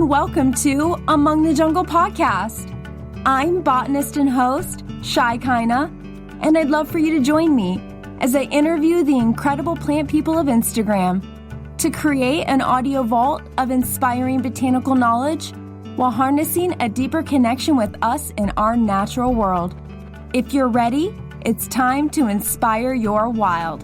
and welcome to Among the Jungle podcast. I'm botanist and host, Shai Kaina, and I'd love for you to join me as I interview the incredible plant people of Instagram to create an audio vault of inspiring botanical knowledge while harnessing a deeper connection with us in our natural world. If you're ready, it's time to inspire your wild.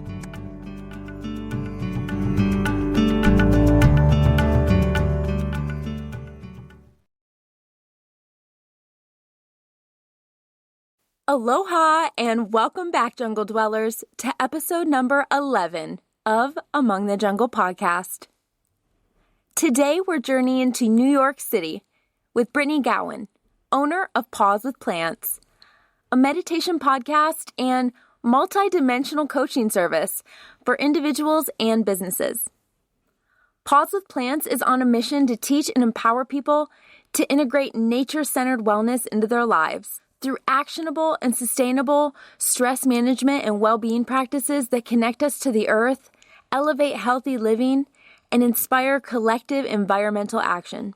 Aloha and welcome back, Jungle Dwellers, to episode number 11 of Among the Jungle podcast. Today we're journeying to New York City with Brittany Gowan, owner of Pause with Plants, a meditation podcast and multi-dimensional coaching service for individuals and businesses. Pause with Plants is on a mission to teach and empower people to integrate nature-centered wellness into their lives through actionable and sustainable stress management and well-being practices that connect us to the earth, elevate healthy living, and inspire collective environmental action.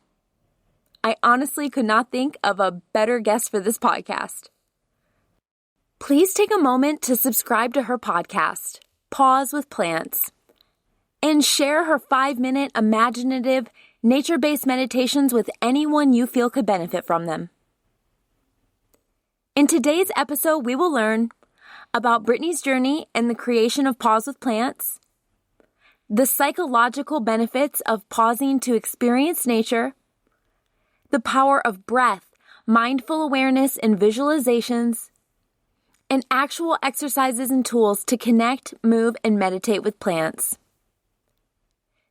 I honestly could not think of a better guest for this podcast. Please take a moment to subscribe to her podcast, Pause with Plants, and share her 5-minute imaginative, nature-based meditations with anyone you feel could benefit from them. In today's episode, we will learn about Brittany's journey and the creation of Pause with Plants, the psychological benefits of pausing to experience nature, the power of breath, mindful awareness, and visualizations, and actual exercises and tools to connect, move, and meditate with plants.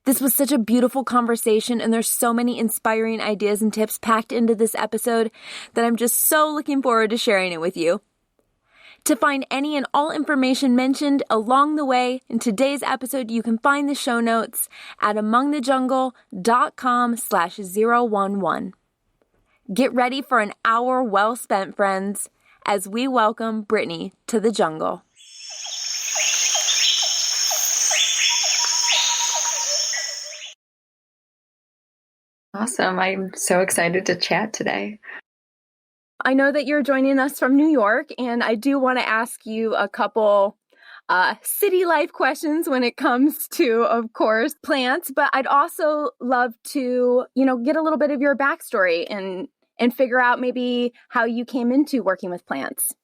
This was such a beautiful conversation, and there's so many inspiring ideas and tips packed into this episode that I'm just so looking forward to sharing it with you. To find any and all information mentioned along the way in today's episode, you can find the show notes at amongthejungle.com/011. Get ready for an hour well spent, friends, as we welcome Brittany to the jungle. Awesome. I'm so excited to chat today. I know that you're joining us from New York, and I do want to ask you a couple city life questions when it comes to, of course, plants, but I'd also love to, get a little bit of your backstory and figure out maybe how you came into working with plants.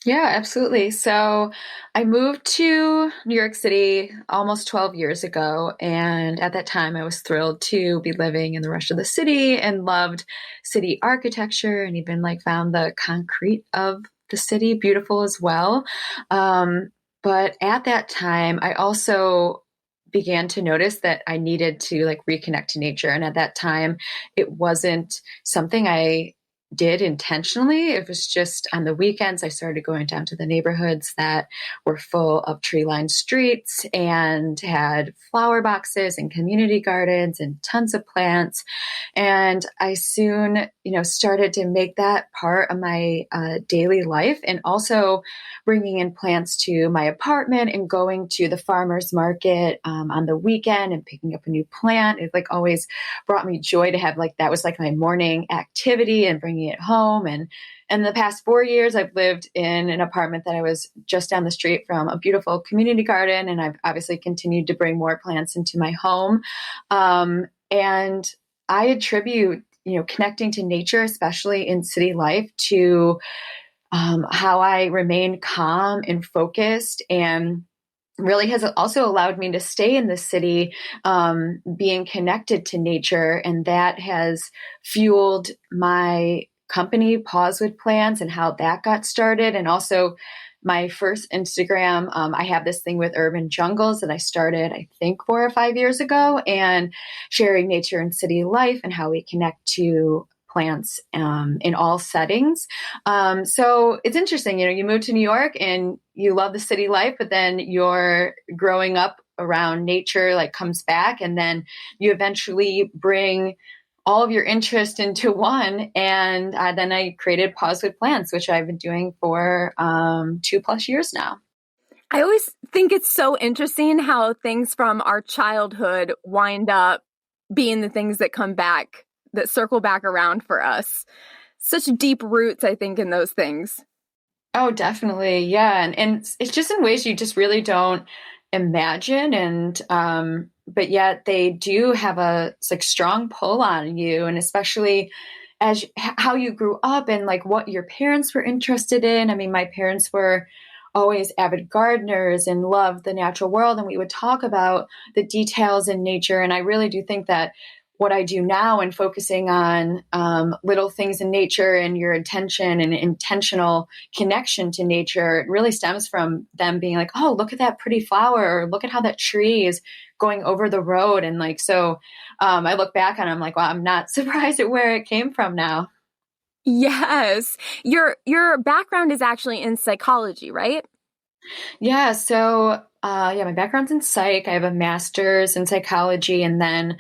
Yeah, absolutely. So I moved to New York City almost 12 years ago. And at that time, I was thrilled to be living in the rush of the city and loved city architecture and even found the concrete of the city beautiful as well. But at that time, I also began to notice that I needed to reconnect to nature. And at that time, it wasn't something I did intentionally. It was just on the weekends, I started going down to the neighborhoods that were full of tree-lined streets and had flower boxes and community gardens and tons of plants. And I soon, started to make that part of my daily life, and also bringing in plants to my apartment and going to the farmer's market on the weekend and picking up a new plant. It always brought me joy to have that was my morning activity and bringing it home. And in the past 4 years, I've lived in an apartment that I was just down the street from a beautiful community garden. And I've obviously continued to bring more plants into my home. And I attribute, connecting to nature, especially in city life, to how I remain calm and focused, and really has also allowed me to stay in the city, being connected to nature. And that has fueled my company, Pause with Plants, and how that got started. And also my first Instagram, I have this thing with urban jungles that I started, I think 4 or 5 years ago, and sharing nature and city life and how we connect to plants in all settings. So it's interesting, you move to New York and you love the city life, but then you're growing up around nature, comes back, and then you eventually bring all of your interest into one. And then I created Pause with Plants, which I've been doing for 2+ years now. I always think it's so interesting how things from our childhood wind up being the things that come back, that circle back around for us. Such deep roots, I think, in those things. Oh, definitely. Yeah. And it's just in ways you just really don't imagine. But yet they do have a like strong pull on you. And especially as how you grew up and like what your parents were interested in. I mean, my parents were always avid gardeners and loved the natural world. And we would talk about the details in nature. And I really do think that what I do now and focusing on little things in nature and your intention and intentional connection to nature, it really stems from them being like, oh, look at that pretty flower, or look at how that tree is going over the road. And like, so I look back and I'm like, well, I'm not surprised at where it came from now. Yes. Your background is actually in psychology, right? Yeah. So, my background's in psych. I have a master's in psychology and then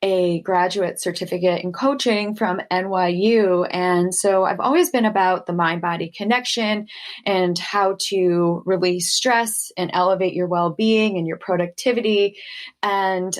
a graduate certificate in coaching from NYU. And so I've always been about the mind-body connection and how to release stress and elevate your well-being and your productivity. And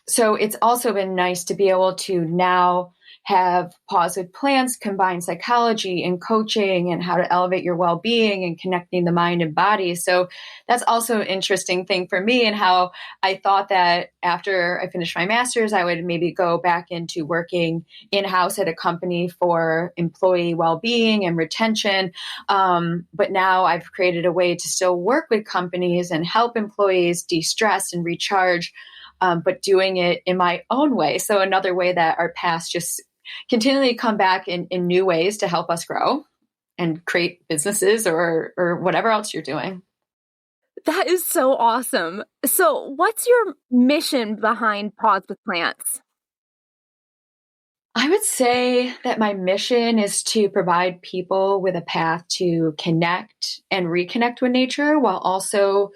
so it's also been nice to be able to now have Pause with Plants combine psychology and coaching and how to elevate your well-being and connecting the mind and body. So that's also an interesting thing for me, and how I thought that after I finished my master's, I would maybe go back into working in-house at a company for employee well-being and retention. But now I've created a way to still work with companies and help employees de-stress and recharge, but doing it in my own way. So another way that our paths just continually come back in new ways to help us grow and create businesses or whatever else you're doing. That is so awesome. So what's your mission behind Pause with Plants? I would say that my mission is to provide people with a path to connect and reconnect with nature while also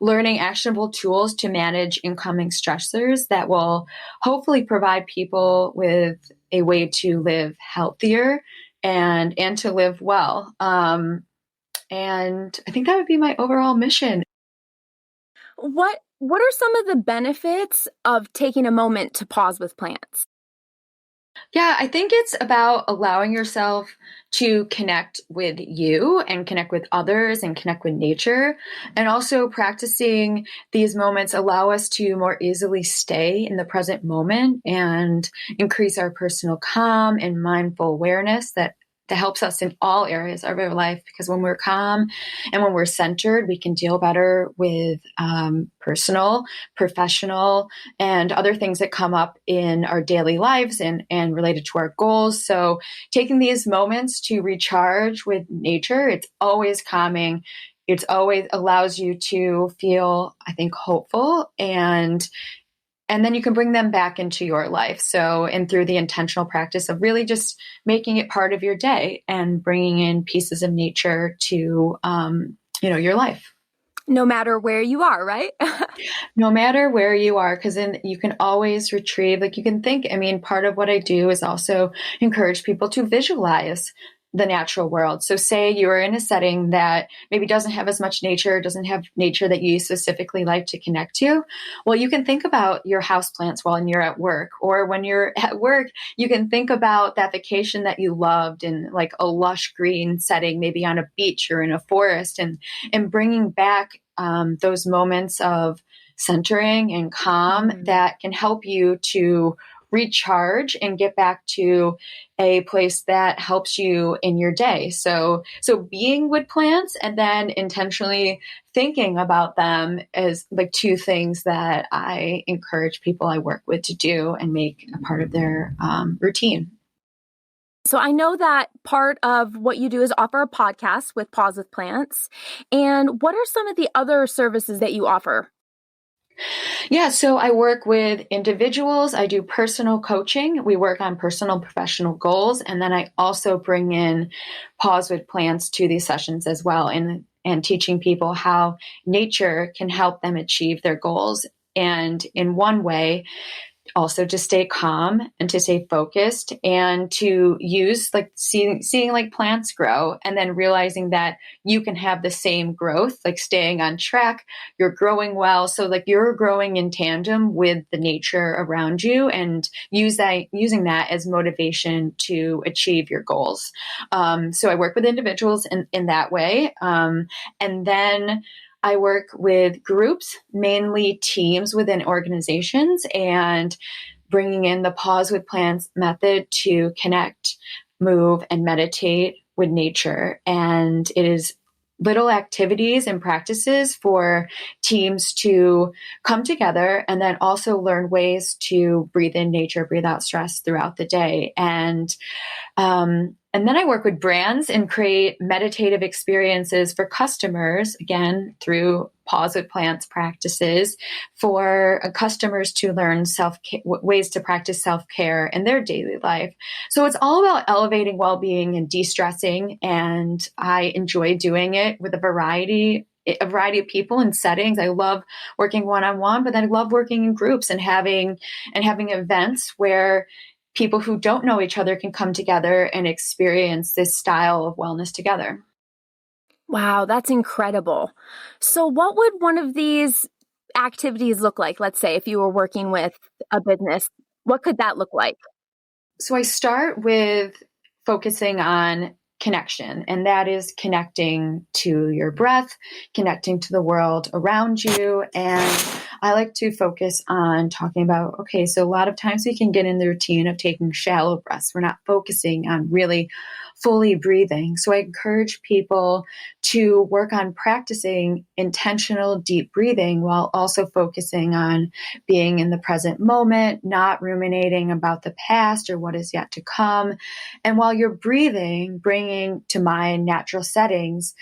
learning actionable tools to manage incoming stressors that will hopefully provide people with a way to live healthier and to live well. And I think that would be my overall mission. What are some of the benefits of taking a moment to pause with plants? Yeah, I think it's about allowing yourself to connect with you and connect with others and connect with nature. And also practicing these moments allow us to more easily stay in the present moment and increase our personal calm and mindful awareness that helps us in all areas of our life, because when we're calm and when we're centered, we can deal better with personal, professional, and other things that come up in our daily lives and related to our goals. So taking these moments to recharge with nature, it's always calming. It's always allows you to feel, I think, hopeful, and then you can bring them back into your life. So, and through the intentional practice of really just making it part of your day and bringing in pieces of nature to, your life. No matter where you are, right? No matter where you are, because then you can always retrieve, like you can think, part of what I do is also encourage people to visualize the natural world. So say you're in a setting that maybe doesn't have as much nature, doesn't have nature that you specifically like to connect to. Well, you can think about your houseplants while you're at work, or when you're at work, you can think about that vacation that you loved in like a lush green setting, maybe on a beach or in a forest, and bringing back those moments of centering and calm that can help you to recharge and get back to a place that helps you in your day. So being with plants and then intentionally thinking about them as like two things that I encourage people I work with to do and make a part of their routine. So I know that part of what you do is offer a podcast with Pause with Plants. And what are some of the other services that you offer? Yeah, so I work with individuals. I do personal coaching. We work on personal and professional goals. And then I also bring in Pause with Plants to these sessions as well, and teaching people how nature can help them achieve their goals. And in one way, also to stay calm and to stay focused and to use like seeing like plants grow and then realizing that you can have the same growth, like staying on track, you're growing well. So like you're growing in tandem with the nature around you and using that as motivation to achieve your goals. So I work with individuals in that way. And then I work with groups, mainly teams within organizations, and bringing in the Pause with Plants method to connect, move, and meditate with nature. And it is little activities and practices for teams to come together and then also learn ways to breathe in nature, breathe out stress throughout the day. And then I work with brands and create meditative experiences for customers, again, through Pause with Plants practices for customers to learn ways to practice self-care in their daily life. So it's all about elevating well-being and de-stressing. And I enjoy doing it with a variety of people and settings. I love working one-on-one, but then I love working in groups and having events where people who don't know each other can come together and experience this style of wellness together. Wow, that's incredible. So what would one of these activities look like? Let's say if you were working with a business, what could that look like? So I start with focusing on connection, and that is connecting to your breath, connecting to the world around you. And I like to focus on talking about, okay, so a lot of times we can get in the routine of taking shallow breaths. We're not focusing on really fully breathing. So I encourage people to work on practicing intentional deep breathing while also focusing on being in the present moment, not ruminating about the past or what is yet to come. And while you're breathing, bringing to mind natural settings,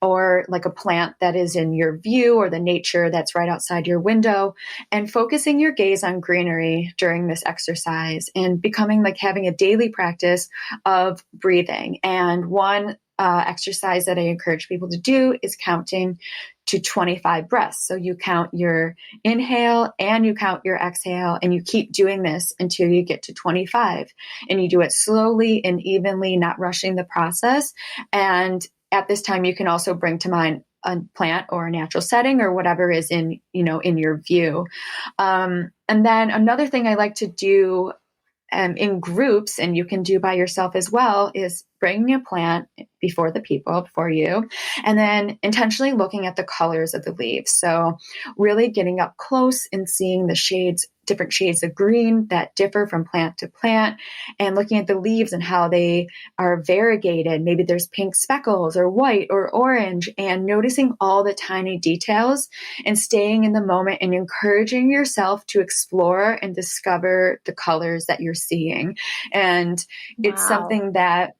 or like a plant that is in your view or the nature that's right outside your window, and focusing your gaze on greenery during this exercise and becoming like having a daily practice of breathing. And one exercise that I encourage people to do is counting to 25 breaths. So you count your inhale and you count your exhale, and you keep doing this until you get to 25. And you do it slowly and evenly, not rushing the process. And at this time, you can also bring to mind a plant or a natural setting or whatever is in your view. And then another thing I like to do in groups, and you can do by yourself as well, is bringing a plant before you, and then intentionally looking at the colors of the leaves. So really getting up close and seeing the different shades of green that differ from plant to plant, and looking at the leaves and how they are variegated. Maybe there's pink speckles or white or orange, and noticing all the tiny details and staying in the moment and encouraging yourself to explore and discover the colors that you're seeing. And it's something that,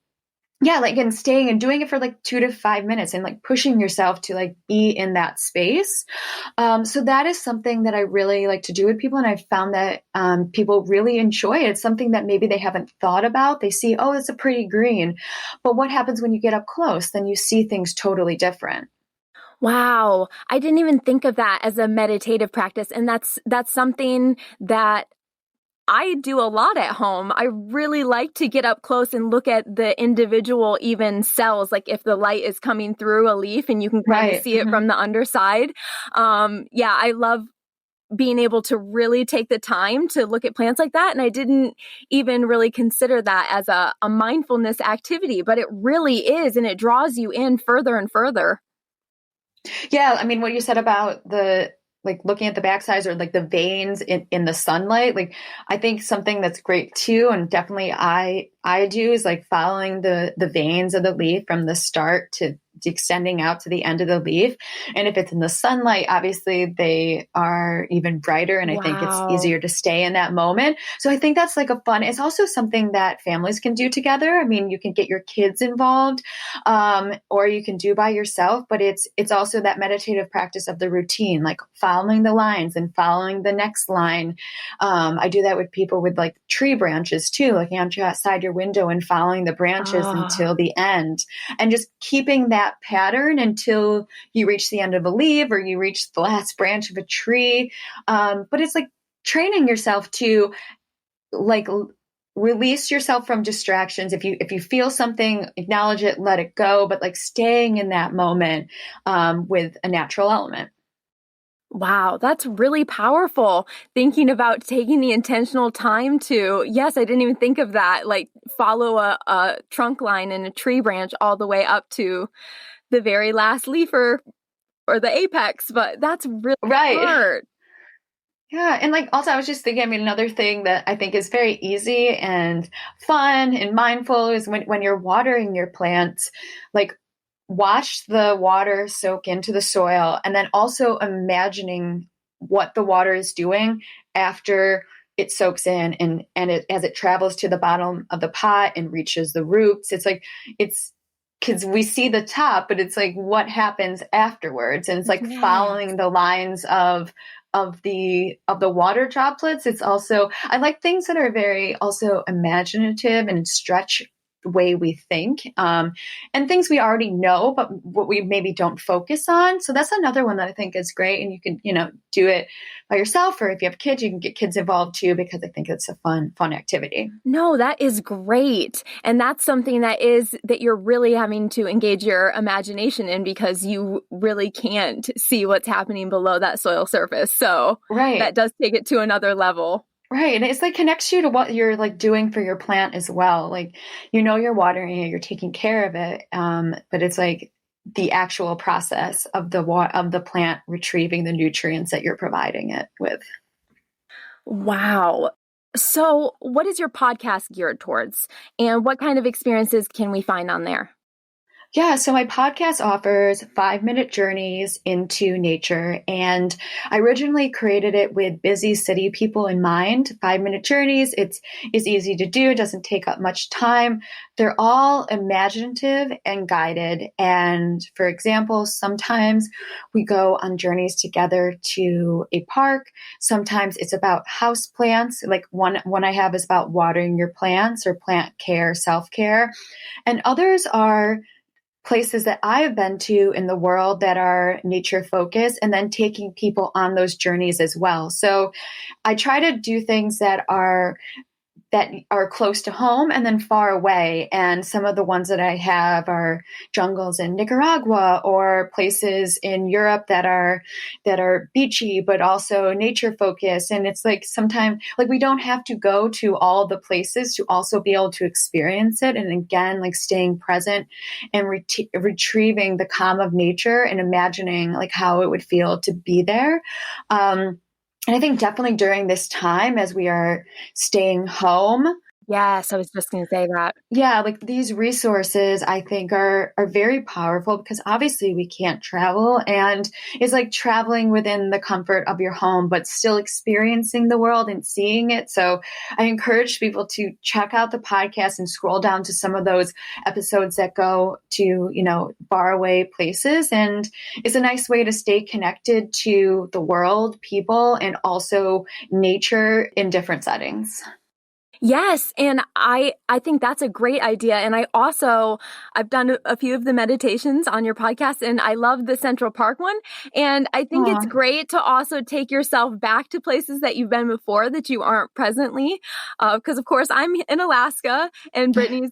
and staying and doing it for like 2 to 5 minutes and like pushing yourself to like be in that space. So that is something that I really like to do with people. And I've found that people really enjoy it. It's something that maybe they haven't thought about. They see, oh, it's a pretty green. But what happens when you get up close? Then you see things totally different. Wow. I didn't even think of that as a meditative practice. And that's something that I do a lot at home. I really like to get up close and look at the individual even cells, like if the light is coming through a leaf and you can kind of see it from the underside. I love being able to really take the time to look at plants like that. And I didn't even really consider that as a mindfulness activity, but it really is. And it draws you in further and further. Yeah. I mean, what you said about like looking at the backsides or like the veins in the sunlight, like I think something that's great too, and definitely I do, is like following the veins of the leaf from the start to extending out to the end of the leaf. And if it's in the sunlight, obviously they are even brighter. And I think it's easier to stay in that moment. So I think that's like it's also something that families can do together. I mean, you can get your kids involved, or you can do by yourself, but it's also that meditative practice of the routine, like following the lines and following the next line. I do that with people with like tree branches too, looking outside your window and following the branches until the end, and just keeping that pattern until you reach the end of a leaf or you reach the last branch of a tree. But it's like training yourself to like release yourself from distractions. If you feel something, acknowledge it, let it go, but like staying in that moment with a natural element. Wow, that's really powerful. Thinking about taking the intentional time to, yes, I didn't even think of that, like follow a trunk line and a tree branch all the way up to the very last leaf or the apex, but that's really Right. smart. Yeah. And like, also, I was just thinking, I mean, another thing that I think is very easy and fun and mindful is when you're watering your plants, like watch the water soak into the soil and then also imagining what the water is doing after it soaks in and it, as it travels to the bottom of the pot and reaches the roots. It's like, it's, because we see the top, but it's like what happens afterwards, and it's like following the lines of the water droplets. It's also, I like things that are very also imaginative and stretch the way we think, and things we already know, but what we maybe don't focus on. So that's another one that I think is great, and you can do it by yourself, or if you have kids, you can get kids involved too, because I think it's a fun activity. No, that is great. And that's something that you're really having to engage your imagination in, because you really can't see what's happening below that soil surface. So that does take it to another level. Right. And it's like connects you to what you're like doing for your plant as well. Like, you're watering it, you're taking care of it. But it's like the actual process of the plant retrieving the nutrients that you're providing it with. Wow. So what is your podcast geared towards, and what kind of experiences can we find on there? Yeah, so my podcast offers 5-minute journeys into nature, and I originally created it with busy city people in mind. 5-minute journeys, it's easy to do, it doesn't take up much time. They're all imaginative and guided. And for example, sometimes we go on journeys together to a park. Sometimes it's about house plants. Like one I have is about watering your plants or plant care, self-care. And others are places that I have been to in the world that are nature focused, and then taking people on those journeys as well. So I try to do things that are close to home and then far away. And some of the ones that I have are jungles in Nicaragua or places in Europe that are beachy, but also nature focused. And it's like sometimes like we don't have to go to all the places to also be able to experience it. And again, like staying present and retrieving the calm of nature and imagining like how it would feel to be there. And I think definitely during this time, as we are staying home. Yes, I was just going to say that. Yeah, like these resources I think are very powerful, because obviously we can't travel, and it's like traveling within the comfort of your home, but still experiencing the world and seeing it. So I encourage people to check out the podcast and scroll down to some of those episodes that go to, faraway places. And it's a nice way to stay connected to the world, people, and also nature in different settings. Yes. And I think that's a great idea. And I've done a few of the meditations on your podcast, and I love the Central Park one. And I think it's great to also take yourself back to places that you've been before that you aren't presently. Because of course I'm in Alaska and Brittany's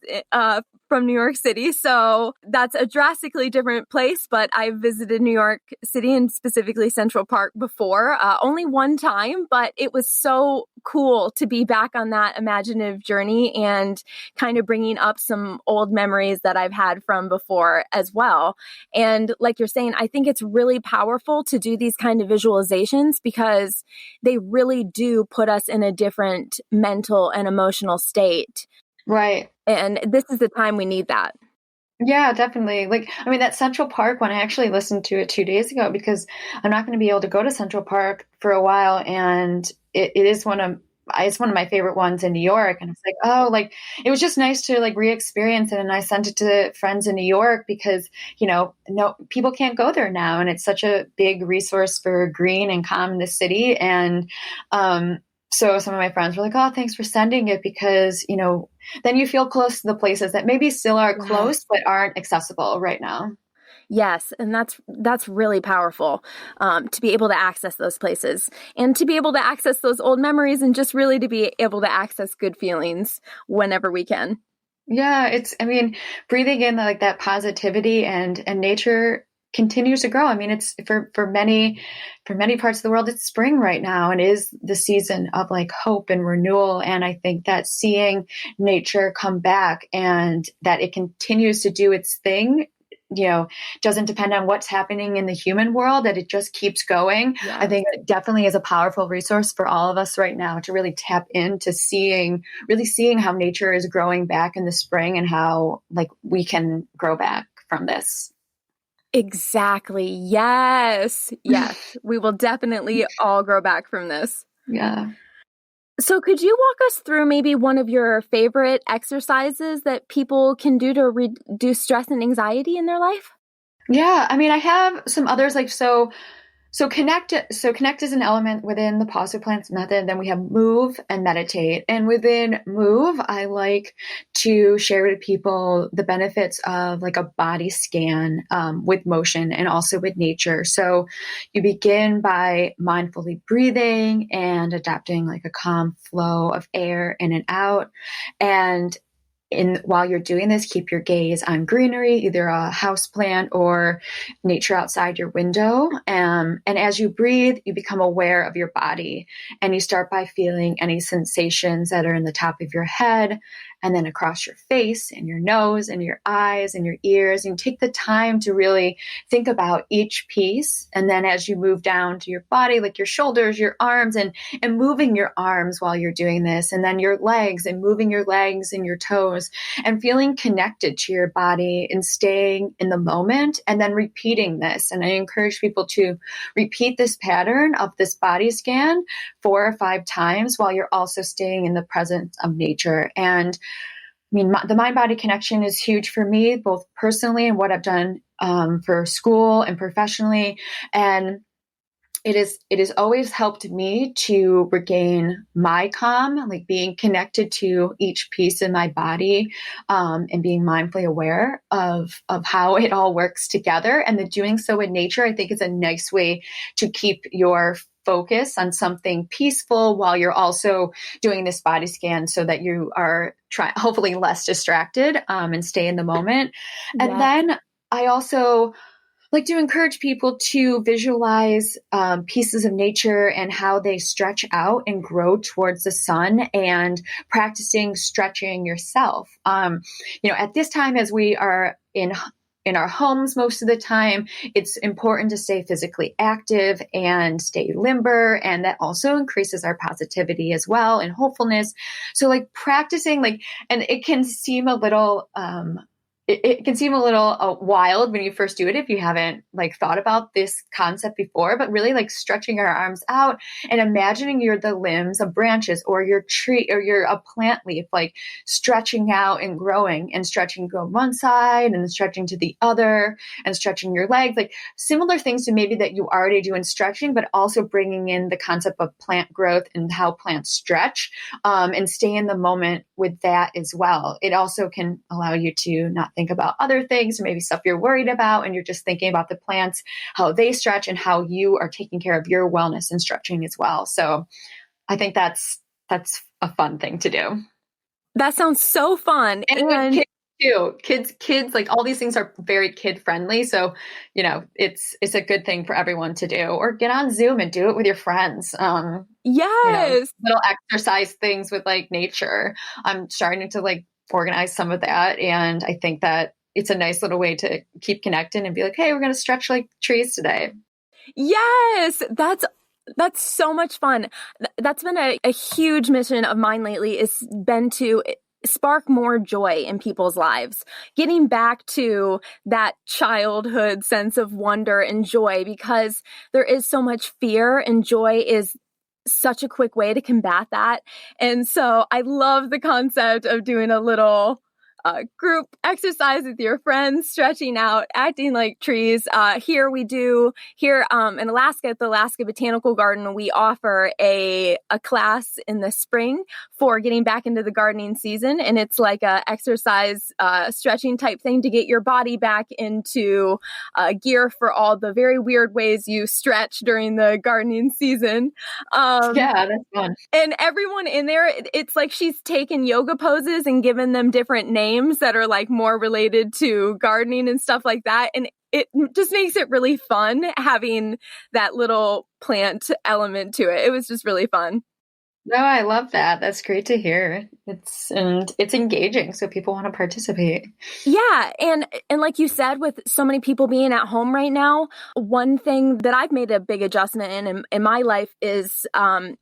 from New York City. So that's a drastically different place, but I've visited New York City and specifically Central Park before, only one time, but it was so cool to be back on that imaginative journey and kind of bringing up some old memories that I've had from before as well. And like you're saying, I think it's really powerful to do these kind of visualizations, because they really do put us in a different mental and emotional state. Right. And this is the time we need that. Yeah, definitely. Like, I mean, that Central Park one, I actually listened to it 2 days ago, because I'm not going to be able to go to Central Park for a while. And it's one of my favorite ones in New York. And it's like, oh, like, it was just nice to like re-experience it. And I sent it to friends in New York because, no, people can't go there now. And it's such a big resource for green and calm in the city. And, so some of my friends were like, oh, thanks for sending it, because, then you feel close to the places that maybe still are close, but aren't accessible right now. Yes, and that's really powerful, to be able to access those places and to be able to access those old memories and just really to be able to access good feelings whenever we can. Yeah, I mean, breathing in like that positivity and nature continues to grow. I mean, it's for many parts of the world, it's spring right now and is the season of like hope and renewal. And I think that seeing nature come back and that it continues to do its thing, doesn't depend on what's happening in the human world, that it just keeps going. Yeah. I think it definitely is a powerful resource for all of us right now to really tap into really seeing how nature is growing back in the spring and how like we can grow back from this. Exactly. Yes. Yes. We will definitely all grow back from this. Yeah. So could you walk us through maybe one of your favorite exercises that people can do to reduce stress and anxiety in their life? Yeah. I mean, I have some others like connect is an element within the positive plants method. Then we have move and meditate. And within move, I like to share with people the benefits of like a body scan with motion and also with nature. So you begin by mindfully breathing and adapting like a calm flow of air in and out. And while you're doing this, keep your gaze on greenery, either a house plant or nature outside your window. And as you breathe, you become aware of your body and you start by feeling any sensations that are in the top of your head and then across your face and your nose and your eyes and your ears. And take the time to really think about each piece. And then as you move down to your body, like your shoulders, your arms, and moving your arms while you're doing this, and then your legs and moving your legs and your toes and feeling connected to your body and staying in the moment and then repeating this. And I encourage people to repeat this pattern of this body scan 4 or 5 times while you're also staying in the presence of nature. And I mean, the mind-body connection is huge for me, both personally and what I've done for school and professionally. And it has always helped me to regain my calm, like being connected to each piece in my body, and being mindfully aware of how it all works together. And the doing so in nature, I think, is a nice way to keep your focus on something peaceful while you're also doing this body scan so that you are hopefully less distracted and stay in the moment. Yeah. And then I also like to encourage people to visualize pieces of nature and how they stretch out and grow towards the sun, and practicing stretching yourself. At this time, as we are in our homes most of the time, it's important to stay physically active and stay limber. And that also increases our positivity as well and hopefulness. So like practicing and it can seem a little, it can seem a little wild when you first do it if you haven't like thought about this concept before, but really like stretching our arms out and imagining you're the limbs of branches or your tree or you're a plant leaf, like stretching out and growing and stretching go one side and stretching to the other and stretching your legs, like similar things to maybe that you already do in stretching, but also bringing in the concept of plant growth and how plants stretch, and stay in the moment with that as well. It also can allow you to not think about other things, maybe stuff you're worried about, and you're just thinking about the plants, how they stretch, and how you are taking care of your wellness and stretching as well. So I think that's a fun thing to do. That sounds so fun. And with kids too. Kids, like all these things are very kid friendly. So, it's a good thing for everyone to do, or get on Zoom and do it with your friends. Yes. Little exercise things with like nature. I'm starting to like organize some of that. And I think that it's a nice little way to keep connected and be like, hey, we're going to stretch like trees today. Yes. That's so much fun. That's been a huge mission of mine lately, is been to spark more joy in people's lives, getting back to that childhood sense of wonder and joy, because there is so much fear, and joy is such a quick way to combat that. And so I love the concept of doing a little group exercise with your friends, stretching out, acting like trees. Here in Alaska, at the Alaska Botanical Garden, we offer a class in the spring for getting back into the gardening season. And it's like a exercise stretching type thing to get your body back into gear for all the very weird ways you stretch during the gardening season. Yeah, that's fun. And everyone in there, it's like she's taken yoga poses and given them different names that are like more related to gardening and stuff like that. And it just makes it really fun having that little plant element to it. It was just really fun. No, I love that. That's great to hear. It's engaging, so people want to participate. Yeah, and like you said, with so many people being at home right now, one thing that I've made a big adjustment in my life is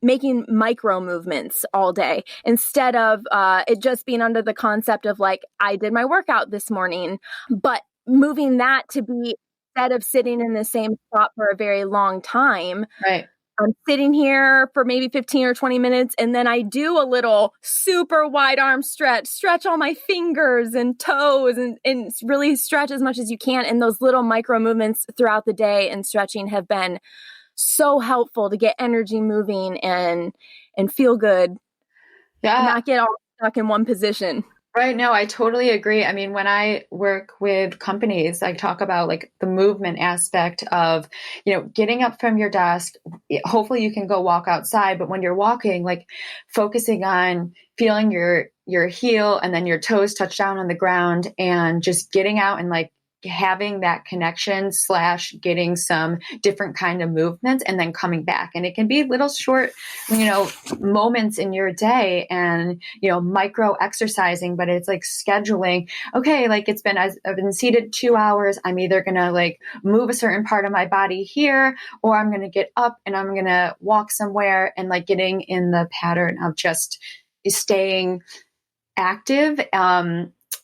making micro movements all day instead of it just being under the concept of like, I did my workout this morning, but moving that to be, instead of sitting in the same spot for a very long time. Right. I'm sitting here for maybe 15 or 20 minutes, and then I do a little super wide arm stretch all my fingers and toes and really stretch as much as you can. And those little micro movements throughout the day and stretching have been so helpful to get energy moving and feel good. Yeah. And not get all stuck in one position. Right. No, I totally agree. I mean, when I work with companies, I talk about like the movement aspect of, getting up from your desk. Hopefully you can go walk outside, but when you're walking, like focusing on feeling your heel and then your toes touch down on the ground and just getting out and like having that connection / getting some different kind of movements and then coming back. And it can be little short, moments in your day and, micro exercising, but it's like scheduling, okay, like I've been seated 2 hours. I'm either going to like move a certain part of my body here, or I'm going to get up and I'm going to walk somewhere, and like getting in the pattern of just staying active,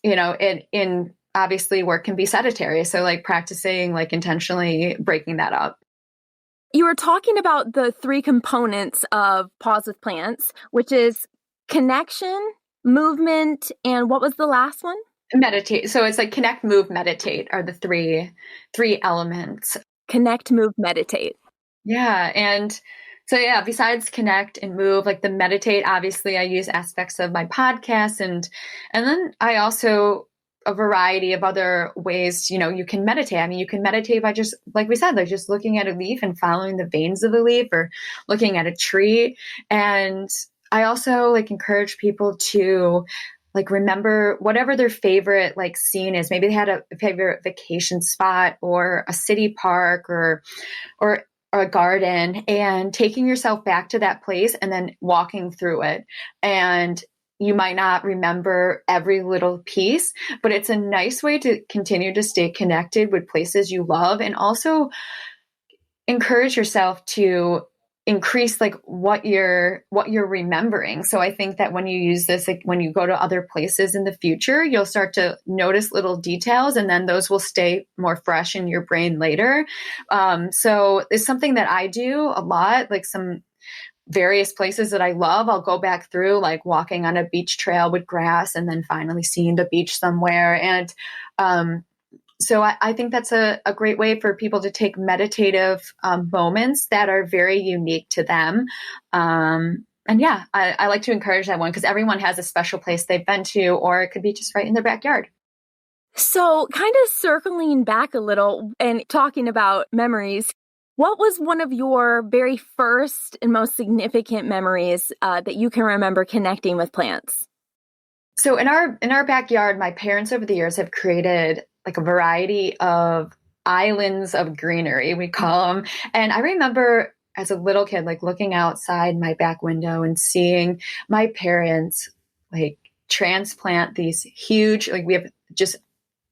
in obviously work can be sedentary. So like practicing, like intentionally breaking that up. You were talking about the 3 components of Pause with Plants, which is connection, movement, and what was the last one? Meditate. So it's like connect, move, meditate are the three elements. Connect, move, meditate. Yeah. And so, yeah, besides connect and move, like the meditate, obviously I use aspects of my podcast and then I also a variety of other ways, you can meditate. I mean, you can meditate by just, like we said, like just looking at a leaf and following the veins of the leaf, or looking at a tree. And I also like encourage people to like remember whatever their favorite like scene is. Maybe they had a favorite vacation spot or a city park or a garden, and taking yourself back to that place and then walking through it. And you might not remember every little piece, but it's a nice way to continue to stay connected with places you love, and also encourage yourself to increase like what you're remembering. So I think that when you use this, like when you go to other places in the future, you'll start to notice little details, and then those will stay more fresh in your brain later. So it's something that I do a lot, like some various places that I love. I'll go back through, like walking on a beach trail with grass and then finally seeing the beach somewhere. And so I think that's a great way for people to take meditative moments that are very unique to them. And yeah, I like to encourage that one, because everyone has a special place they've been to, or it could be just right in their backyard. So kind of circling back a little and talking about memories, what was one of your very first and most significant memories that you can remember connecting with plants? So in our backyard, my parents over the years have created like a variety of islands of greenery, we call them. And I remember as a little kid, like looking outside my back window and seeing my parents like transplant these huge, like we have just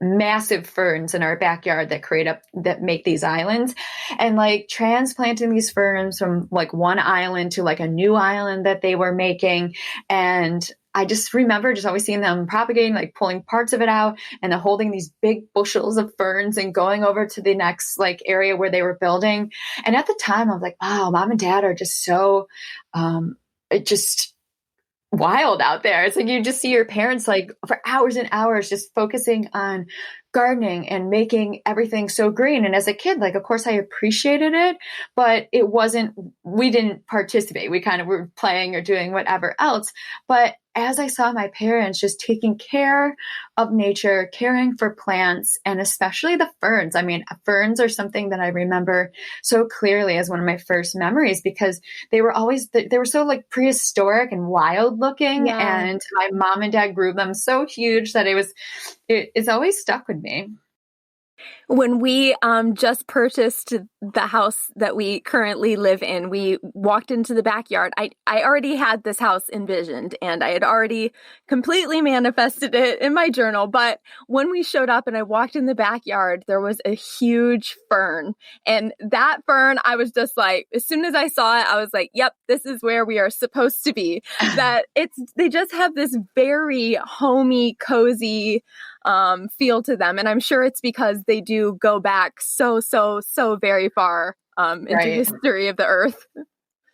massive ferns in our backyard that make these islands, and like transplanting these ferns from like one island to like a new island that they were making. And I just remember just always seeing them propagating, like pulling parts of it out and then holding these big bushels of ferns and going over to the next like area where they were building. And at the time I was like, wow, mom and dad are just so, it just wild out there. It's like you just see your parents like for hours and hours just focusing on gardening and making everything so green. And as a kid, like, of course I appreciated it, but it wasn't, we didn't participate. We kind of were playing or doing whatever else. But as I saw my parents just taking care of nature, caring for plants, and especially the ferns. I mean, ferns are something that I remember so clearly as one of my first memories because they were always, they were so like prehistoric and wild looking. Yeah. And my mom and dad grew them so huge that it's always stuck with me. When we just purchased the house that we currently live in, we walked into the backyard. I already had this house envisioned and I had already completely manifested it in my journal. But when we showed up and I walked in the backyard, there was a huge fern. And that fern, I was just like, as soon as I saw it, I was like, yep, this is where we are supposed to be. They just have this very homey, cozy feel to them. And I'm sure it's because they do go back so very far into history of the earth.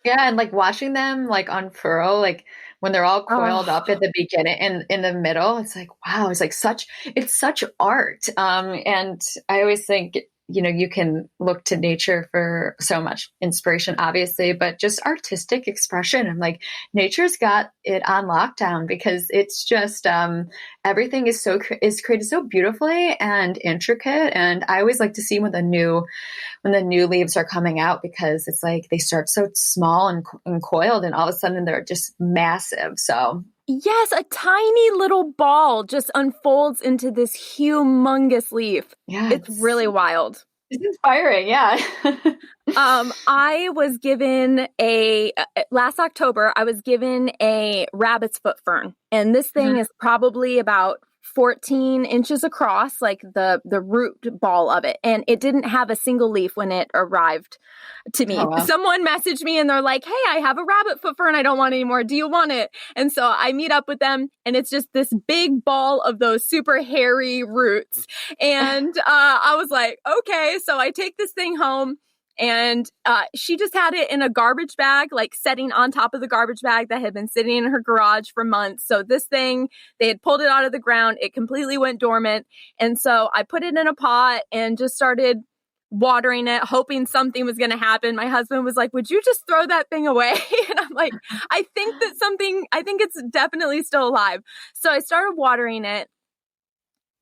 Yeah, and like watching them like unfurl, like when they're all coiled up at the beginning and in the middle, it's like, wow, it's such art. And I always think, you can look to nature for so much inspiration, obviously, but just artistic expression. And like nature's got it on lockdown because it's just everything is created so beautifully and intricate. And I always like to see when the new leaves are coming out because it's like they start so small and coiled, and all of a sudden they're just massive. So. Yes, a tiny little ball just unfolds into this humongous leaf. Yeah, it's really wild. It's inspiring, yeah. I was given last October, I was given a rabbit's foot fern, and this thing is probably about 14 inches across, like the root ball of it. And it didn't have a single leaf when it arrived to me. Oh, wow. Someone messaged me and they're like, hey, I have a rabbit foot fern. I don't want it anymore. Do you want it? And so I meet up with them and it's just this big ball of those super hairy roots. And I was like, okay. So I take this thing home. And she just had it in a garbage bag, like setting on top of the garbage bag that had been sitting in her garage for months. So this thing, they had pulled it out of the ground. It completely went dormant. And so I put it in a pot and just started watering it, hoping something was going to happen. My husband was like, would you just throw that thing away? And I'm like, I think it's definitely still alive. So I started watering it.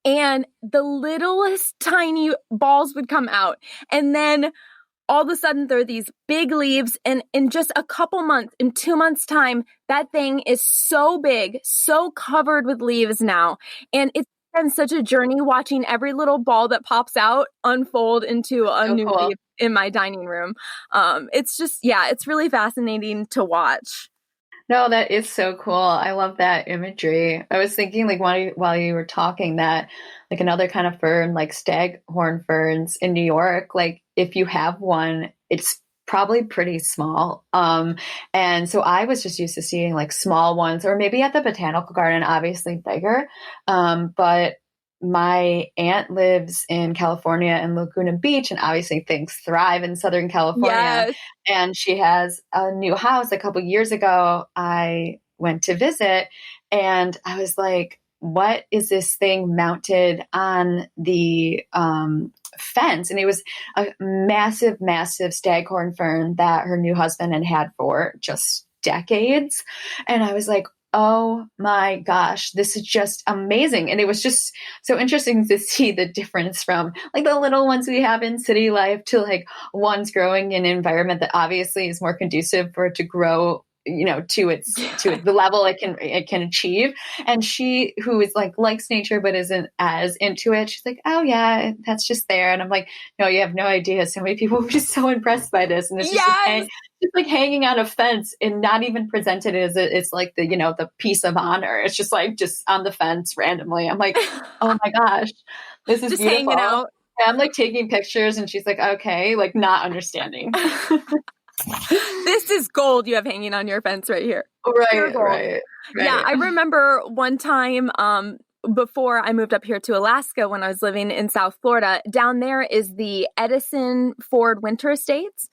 And the littlest tiny balls would come out. And then all of a sudden, there are these big leaves, and in just a couple months, in 2 months' time, that thing is so big, so covered with leaves now. And it's been such a journey watching every little ball that pops out unfold into a new leaf in my dining room. It's just, it's really fascinating to watch. No, that is so cool. I love that imagery. I was thinking like while you were talking that like another kind of fern, like staghorn ferns in New York, like if you have one, it's probably pretty small. And so I was just used to seeing like small ones or maybe at the botanical garden, obviously bigger. But my aunt lives in California in Laguna Beach, and obviously things thrive in Southern California. Yes. And she has a new house. A couple years ago, I went to visit and I was like, what is this thing mounted on the fence? And it was a massive, massive staghorn fern that her new husband had for just decades. And I was like, oh my gosh, this is just amazing. And it was just so interesting to see the difference from like the little ones we have in city life to like ones growing in an environment that obviously is more conducive for it to grow, to the level it can achieve. And she, who is like likes nature but isn't as into it, she's like, oh yeah, that's just there. And I'm like, no, you have no idea. So many people were just so impressed by this, and it's just like hanging on a fence and not even presented as it's like the piece of honor. It's just like on the fence randomly. I'm like, oh my gosh, this is just beautiful. Hanging out. And I'm like taking pictures, and she's like, okay, like not understanding. This is gold you have hanging on your fence right here. Right. Yeah, I remember one time before I moved up here to Alaska when I was living in South Florida, down there is the Edison Ford Winter Estates.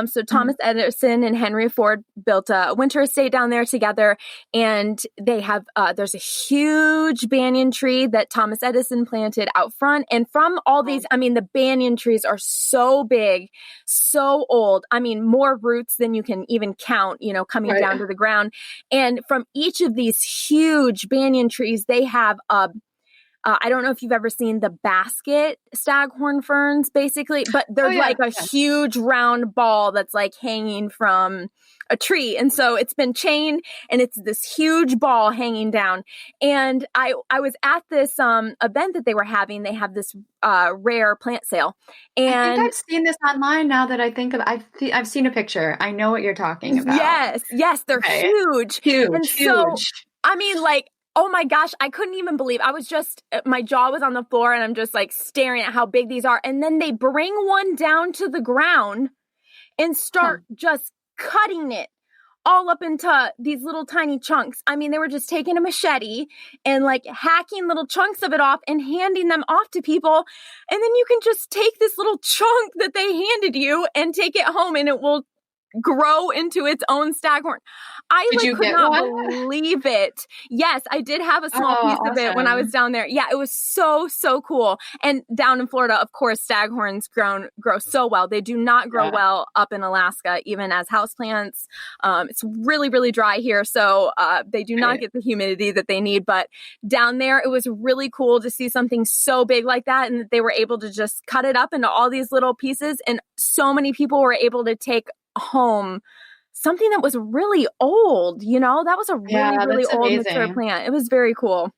So Thomas Edison and Henry Ford built a winter estate down there together, and they have there's a huge banyan tree that Thomas Edison planted out front. And from all these, I mean, the banyan trees are so big, so old. I mean, more roots than you can even count, you know, coming down to the ground. And from each of these huge banyan trees, they have I don't know if you've ever seen the basket staghorn ferns, basically, but they're like a huge round ball that's like hanging from a tree. And so it's been chained and it's this huge ball hanging down. And I was at this event that they were having. They have this rare plant sale. And I think I've seen this online now that I think of I've seen a picture. I know what you're talking about. Yes, they're huge. And so, I mean, like, oh my gosh, I couldn't even believe. I was just, my jaw was on the floor and I'm just like staring at how big these are. And then they bring one down to the ground and start just cutting it all up into these little tiny chunks. I mean, they were just taking a machete and like hacking little chunks of it off and handing them off to people. And then you can just take this little chunk that they handed you and take it home and it will grow into its own staghorn. I could not believe it. Yes, I did have a small piece of it when I was down there. Yeah, it was so cool. And down in Florida, of course, staghorns grow so well. They do not grow well up in Alaska, even as houseplants. It's really, really dry here, so they do not get the humidity that they need. But down there, it was really cool to see something so big like that, and that they were able to just cut it up into all these little pieces. And so many people were able to take home something that was really old, you know, that was a really old mature plant. It was very cool.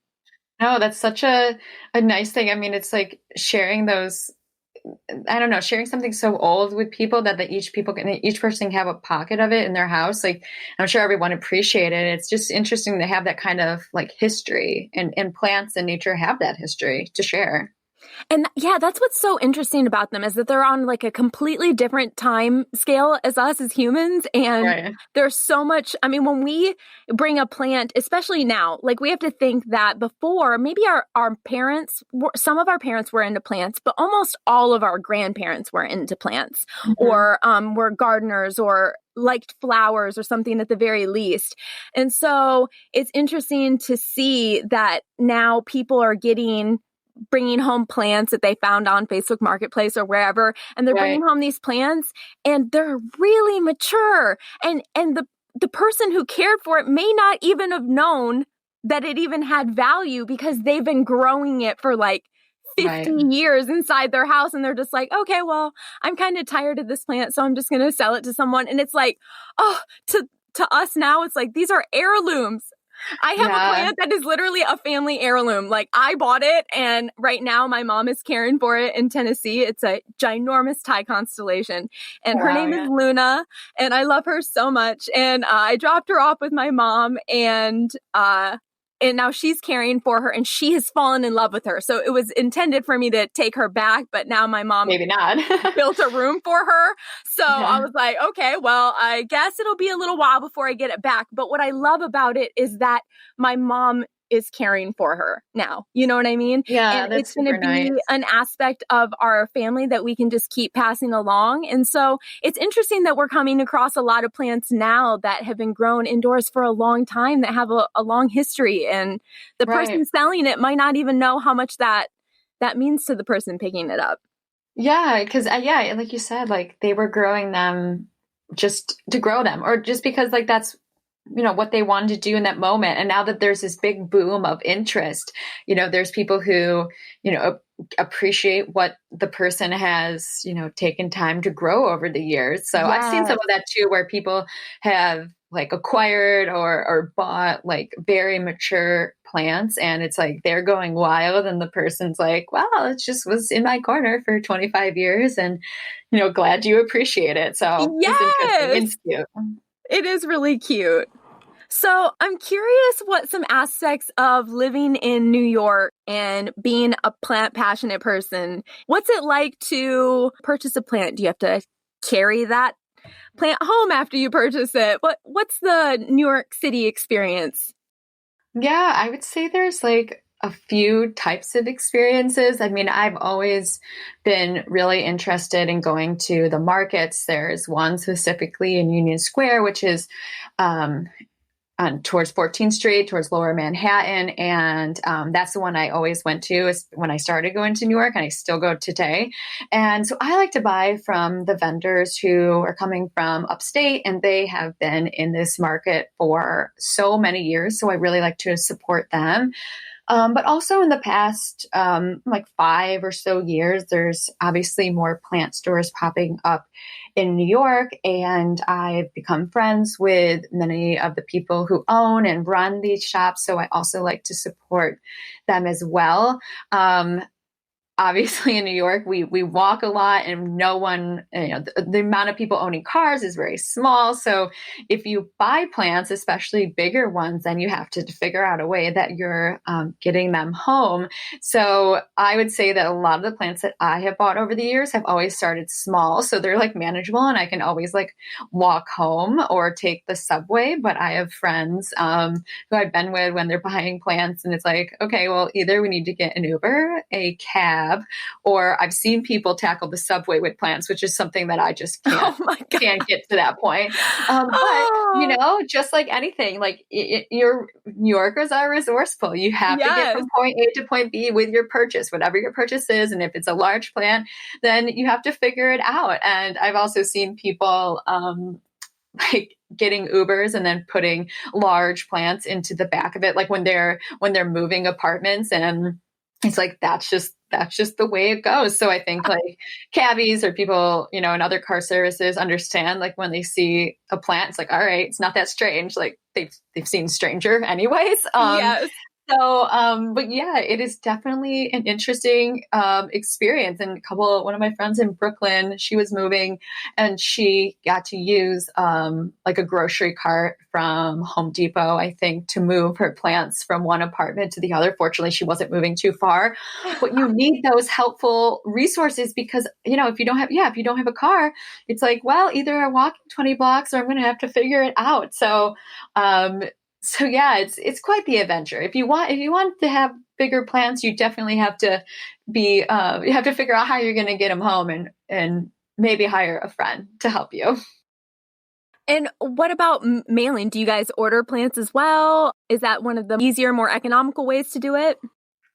No, that's such a nice thing. I mean, it's like sharing those, I don't know, sharing something so old with people that each person can have a pocket of it in their house. Like, I'm sure everyone appreciated it. It's just interesting to have that kind of like history, and plants and nature have that history to share. And yeah, that's what's so interesting about them, is that they're on like a completely different time scale as us as humans. And there's so much, I mean, when we bring a plant, especially now, like we have to think that before, maybe our parents, some of our parents were into plants, but almost all of our grandparents were into plants or were gardeners or liked flowers or something at the very least. And so it's interesting to see that now people are bringing home plants that they found on Facebook Marketplace or wherever, and they're bringing home these plants and they're really mature, and the person who cared for it may not even have known that it even had value, because they've been growing it for like 50 years inside their house, and they're just like, okay, well, I'm kind of tired of this plant, so I'm just going to sell it to someone. And it's like, oh, to us now, it's like, these are heirlooms. I have a plant that is literally a family heirloom. Like, I bought it, and right now my mom is caring for it in Tennessee. It's a ginormous Thai constellation, and her name is Luna, and I love her so much. And I dropped her off with my mom, and now she's caring for her, and she has fallen in love with her. So it was intended for me to take her back, but now my mom maybe not built a room for her. So I was like, okay, well, I guess it'll be a little while before I get it back. But what I love about it is that my mom is caring for her now. You know what I mean? Yeah, and that's it's going to be an aspect of our family that we can just keep passing along. And so it's interesting that we're coming across a lot of plants now that have been grown indoors for a long time, that have a long history. And the person selling it might not even know how much that means to the person picking it up. Yeah, because like you said, like they were growing them just to grow them, or just because like that's, you know, what they wanted to do in that moment. And now that there's this big boom of interest, you know, there's people who, you know, appreciate what the person has, you know, taken time to grow over the years. So I've seen some of that too, where people have like acquired or bought like very mature plants, and it's like they're going wild, and the person's like, wow, it just was in my corner for 25 years, and, you know, glad you appreciate it. So it's interesting. It's cute. It is really cute. So I'm curious what some aspects of living in New York and being a plant passionate person, what's it like to purchase a plant? Do you have to carry that plant home after you purchase it? What's the New York City experience? Yeah, I would say there's like a few types of experiences. I mean, I've always been really interested in going to the markets. There's one specifically in Union Square, which is towards 14th Street, towards Lower Manhattan. And that's the one I always went to when I started going to New York, and I still go today. And so I like to buy from the vendors who are coming from upstate, and they have been in this market for so many years. So I really like to support them. But also in the past, like 5 or so years, there's obviously more plant stores popping up in New York, and I've become friends with many of the people who own and run these shops. So I also like to support them as well. Obviously in New York, we walk a lot, and no one, the amount of people owning cars is very small. So if you buy plants, especially bigger ones, then you have to figure out a way that you're getting them home. So I would say that a lot of the plants that I have bought over the years have always started small. So they're like manageable, and I can always like walk home or take the subway. But I have friends who I've been with when they're buying plants, and it's like, okay, well, either we need to get an Uber, a cab, or I've seen people tackle the subway with plants, which is something that I just can't get to that point. But just like anything, like New Yorkers are resourceful. You have to get from point A to point B with your purchase, whatever your purchase is. And if it's a large plant, then you have to figure it out. And I've also seen people like getting Ubers and then putting large plants into the back of it, like when they're moving apartments, and it's like that's just the way it goes. So I think like cabbies or people, in other car services understand, like when they see a plant, it's like, all right, it's not that strange. Like they've seen stranger anyways. Yes. So, but yeah, it is definitely an interesting experience. And one of my friends in Brooklyn, she was moving, and she got to use like a grocery cart from Home Depot, I think, to move her plants from one apartment to the other. Fortunately, she wasn't moving too far. But you need those helpful resources because, if you don't have a car, it's like, well, either I'm walking 20 blocks or I'm going to have to figure it out. So yeah, it's quite the adventure. If you want to have bigger plants, you definitely have to you have to figure out how you're going to get them home, and maybe hire a friend to help you. And what about mailing? Do you guys order plants as well? Is that one of the easier, more economical ways to do it?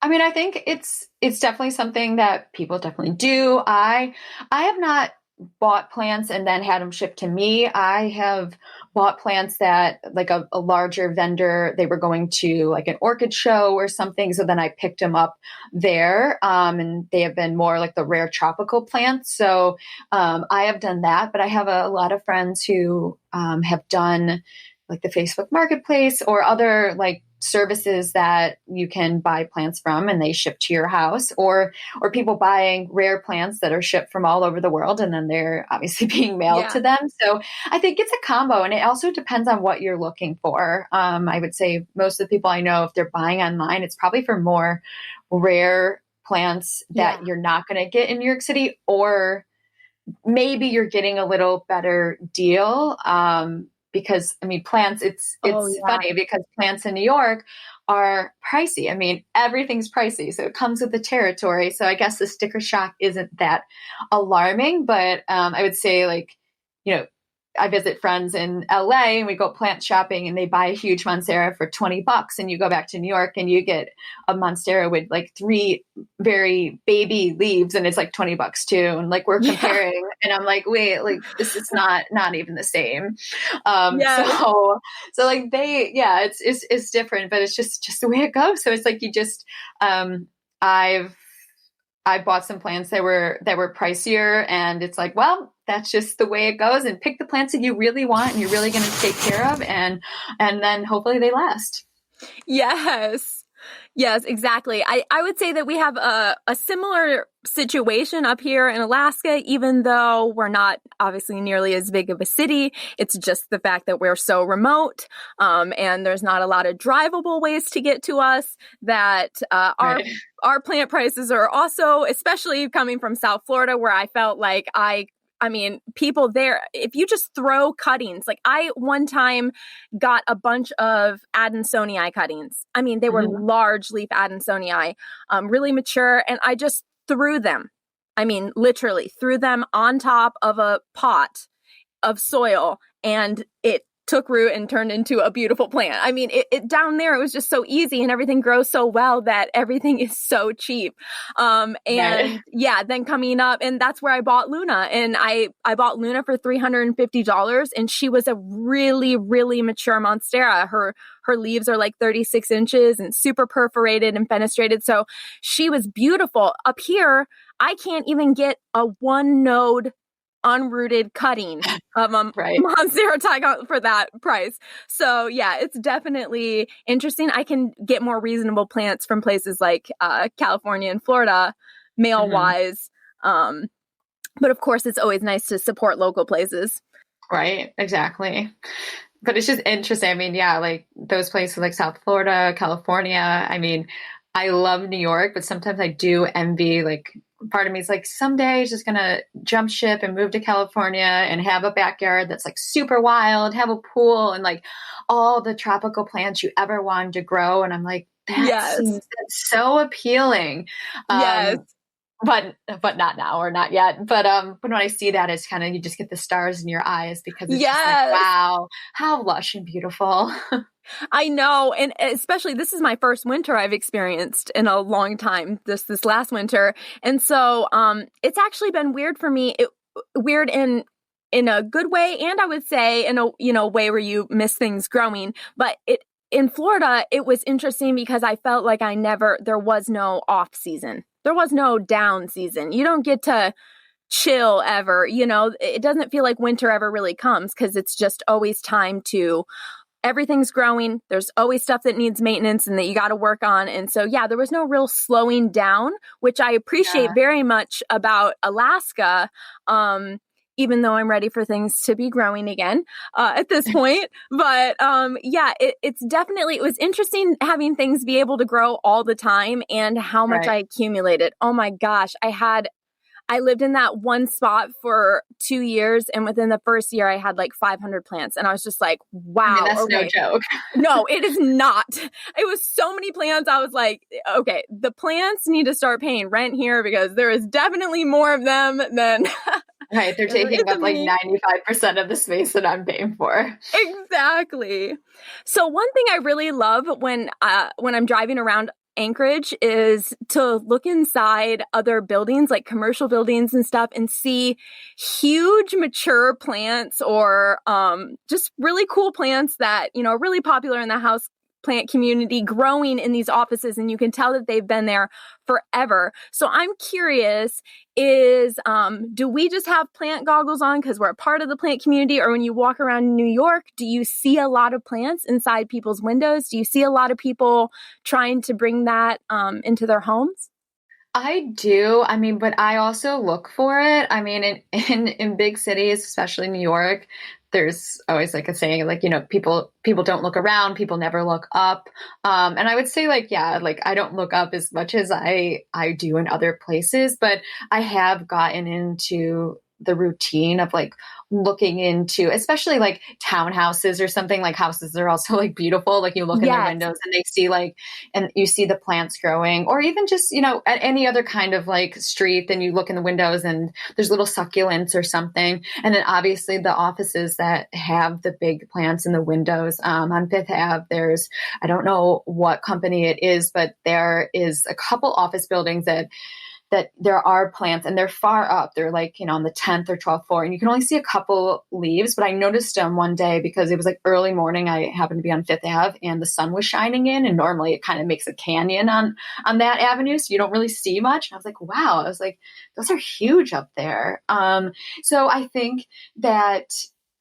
I mean, I think it's definitely something that people definitely do. I have not bought plants and then had them shipped to me. I have bought plants that like a larger vendor, they were going to like an orchid show or something. So then I picked them up there. And they have been more like the rare tropical plants. So I have done that, but I have a lot of friends who have done like the Facebook Marketplace or other like services that you can buy plants from and they ship to your house, or people buying rare plants that are shipped from all over the world and then they're obviously being mailed to them. So I think it's a combo, and it also depends on what you're looking for. I would say most of the people I know, if they're buying online, it's probably for more rare plants that you're not going to get in New York City, or maybe you're getting a little better deal. Because I mean, plants, it's funny because plants in New York are pricey. I mean, everything's pricey. So it comes with the territory. So I guess the sticker shock isn't that alarming, but I would say like, I visit friends in LA and we go plant shopping and they buy a huge Monstera for $20, and you go back to New York and you get a Monstera with like 3 very baby leaves and it's like $20 too. And like we're comparing and I'm like, wait, like this is not even the same. So like it's different, but it's just the way it goes. So it's like you just, I bought some plants that were pricier, and it's like, well, that's just the way it goes, and pick the plants that you really want and you're really going to take care of, and then hopefully they last. Yes, exactly. I would say that we have a similar situation up here in Alaska, even though we're not obviously nearly as big of a city. It's just the fact that we're so remote, and there's not a lot of drivable ways to get to us, that our plant prices are also, especially coming from South Florida, where I felt like I I mean, people there, if you just throw cuttings, like I one time got a bunch of Adansonii cuttings. I mean, they were large leaf Adansonii, really mature. And I just threw them. I mean, literally threw them on top of a pot of soil, and it took root and turned into a beautiful plant. I mean, it down there, it was just so easy, and everything grows so well that everything is so cheap. Then coming up, and that's where I bought Luna, and I bought Luna for $350, and she was a really, really mature Monstera. Her leaves are like 36 inches and super perforated and fenestrated. So she was beautiful. Up here, I can't even get a one node unrooted cutting of Monstera Tigon for that price. So yeah, it's definitely interesting. I can get more reasonable plants from places like California and Florida, male wise. But of course, it's always nice to support local places. Right, exactly. But it's just interesting. I mean, yeah, like those places like South Florida, California. I mean, I love New York, but sometimes I do envy, like, part of me is like, someday it's just going to jump ship and move to California and have a backyard that's like super wild, have a pool and like all the tropical plants you ever wanted to grow. And I'm like, that's so appealing. Yes. But not now or not yet. But when I see that, it's kind of, you just get the stars in your eyes because it's just like, wow, how lush and beautiful. I know. And especially this is my first winter I've experienced in a long time, this last winter. And so it's actually been weird for me. Weird in a good way. And I would say in a way where you miss things growing. But in Florida, it was interesting because I felt like there was no off season. There was no down season. You don't get to chill ever. It doesn't feel like winter ever really comes because it's just always time to, everything's growing. There's always stuff that needs maintenance and that you got to work on. And so, yeah, there was no real slowing down, which I appreciate very much about Alaska. Even though I'm ready for things to be growing again at this point. But it's definitely, it was interesting having things be able to grow all the time and how much I accumulated. Oh my gosh. I lived in that one spot for 2 years. And within the first year, I had like 500 plants. And I was just like, wow. I mean, that's no joke. No, it is not. It was so many plants. I was like, okay, the plants need to start paying rent here because there is definitely more of them than... Right, they're taking up like 95% of the space that I'm paying for. Exactly. So one thing I really love when I'm driving around Anchorage is to look inside other buildings, like commercial buildings and stuff, and see huge mature plants or just really cool plants that, are really popular in the house plant community growing in these offices, and you can tell that they've been there forever. So I'm curious, do we just have plant goggles on because we're a part of the plant community, or when you walk around New York, do you see a lot of plants inside people's windows? Do you see a lot of people trying to bring that into their homes? I do. I mean, but I also look for it. I mean, in big cities, especially New York, there's always like a saying, like, people don't look around, people never look up. And I would say like I don't look up as much as I do in other places, but I have gotten into the routine of like looking into, especially like townhouses or something, like houses are also like beautiful. Like you look in their windows and they see and you see the plants growing, or even just, at any other kind of like street, then you look in the windows and there's little succulents or something. And then obviously the offices that have the big plants in the windows, on Fifth Ave, I don't know what company it is, but there is a couple office buildings that there are plants, and they're far up. They're like, on the 10th or 12th floor, and you can only see a couple leaves. But I noticed them one day because it was like early morning. I happened to be on Fifth Ave and the sun was shining in, and normally it kind of makes a canyon on that avenue. So you don't really see much. And I was like, wow, I was like, those are huge up there. So I think that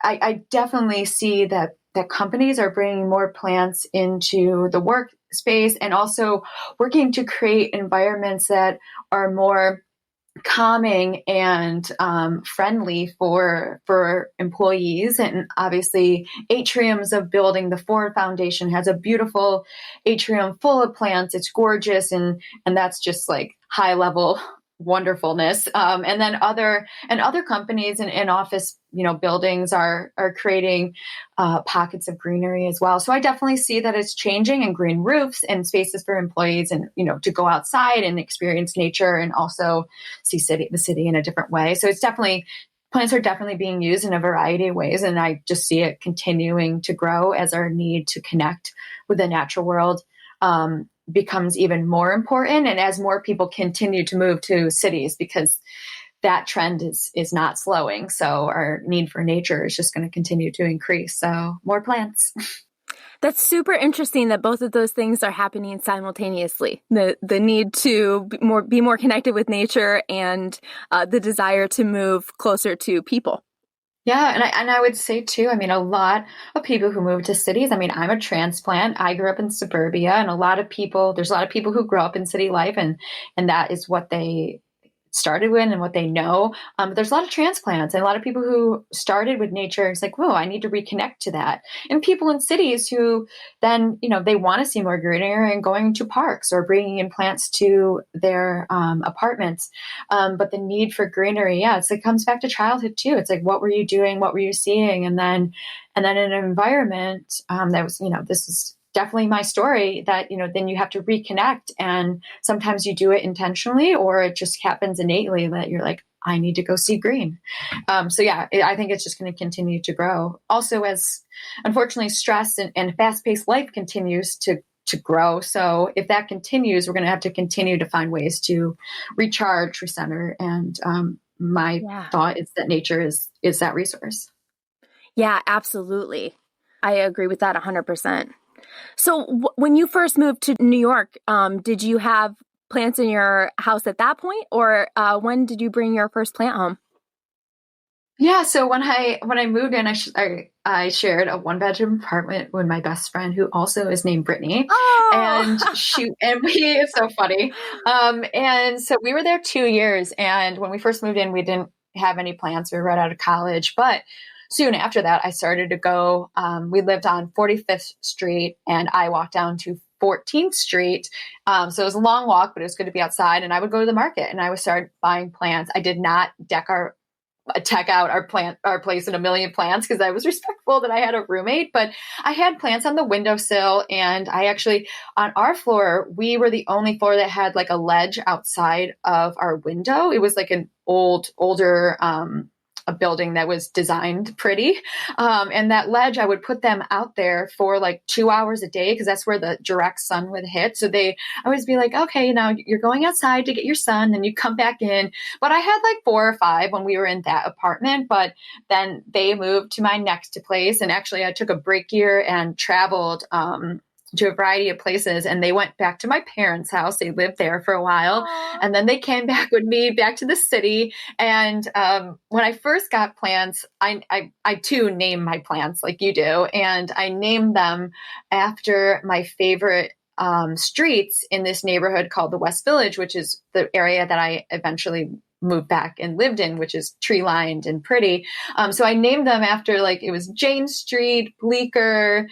I definitely see that companies are bringing more plants into the workspace and also working to create environments that are more calming and friendly for employees. And obviously atriums of building, the Ford Foundation has a beautiful atrium full of plants. It's gorgeous. And that's just like high level wonderfulness. And then other companies and office, buildings are creating pockets of greenery as well. So I definitely see that it's changing, and green roofs and spaces for employees, and to go outside and experience nature and also see the city in a different way. So it's definitely, plants are definitely being used in a variety of ways, and I just see it continuing to grow as our need to connect with the natural world becomes even more important, and as more people continue to move to cities, because that trend is not slowing. So our need for nature is just going to continue to increase. So more plants. That's super interesting that both of those things are happening simultaneously. The need to be more connected with nature, and the desire to move closer to people. Yeah. And I would say too, I mean, a lot of people who move to cities, I mean, I'm a transplant. I grew up in suburbia, and there's a lot of people who grow up in city life, and that is what they started with and what they know. But there's a lot of transplants and a lot of people who started with nature. It's like, whoa, I need to reconnect to that. And people in cities who then, they want to see more greenery and going to parks or bringing in plants to their apartments. But the need for greenery, it comes back to childhood too. It's like, what were you doing? What were you seeing? And then in an environment that was, this is definitely my story, that, then you have to reconnect, and sometimes you do it intentionally, or it just happens innately that you're like, I need to go see green. I think it's just going to continue to grow. Also, as unfortunately stress and fast-paced life continues to grow. So if that continues, we're going to have to continue to find ways to recharge, recenter. And my thought is that nature is that resource. Yeah, absolutely. I agree with that 100%. So when you first moved to New York, did you have plants in your house at that point, or when did you bring your first plant home? Yeah, so when I moved in, I shared a 1-bedroom apartment with my best friend, who also is named Brittany. Oh! And it's so funny. And so we were there 2 years, and when we first moved in, we didn't have any plants. We were right out of college, but soon after that, I started to go. We lived on 45th Street, and I walked down to 14th Street. So it was a long walk, but it was good to be outside. And I would go to the market, and I would start buying plants. I did not deck out our place in a million plants, because I was respectful that I had a roommate, but I had plants on the windowsill. And I actually, on our floor, we were the only floor that had like a ledge outside of our window. It was like an older, a building that was designed pretty. And that ledge, I would put them out there for like 2 hours a day, because that's where the direct sun would hit. So they always be like, okay, now you're going outside to get your sun, then you come back in. But I had like 4 or 5 when we were in that apartment, but then they moved to my next place. And actually I took a break year and traveled, to a variety of places, and they went back to my parents' house. They lived there for a while. Aww. And then they came back with me back to the city. And when I first got plants, I too name my plants like you do. And I named them after my favorite streets in this neighborhood called the West Village, which is the area that I eventually moved back and lived in, which is tree lined and pretty. So I named them after, like, it was Jane Street, Bleecker,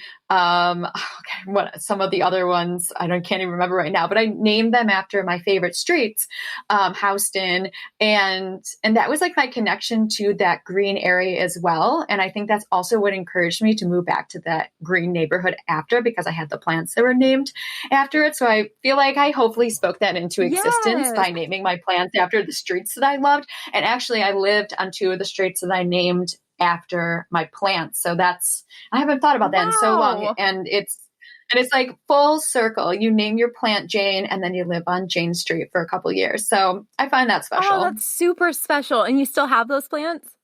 what some of the other ones can't even remember right now, but I named them after my favorite streets, Houston, and that was like my connection to that green area as well. And I think that's also what encouraged me to move back to that green neighborhood after, because I had the plants that were named after it. So I feel like I hopefully spoke that into existence by naming my plants after the streets that I loved. And actually I lived on 2 of the streets that I named after my plants. So I haven't thought about that in so long. And it's like full circle. You name your plant Jane, and then you live on Jane Street for a couple years. So I find that special. Oh, that's super special. And you still have those plants?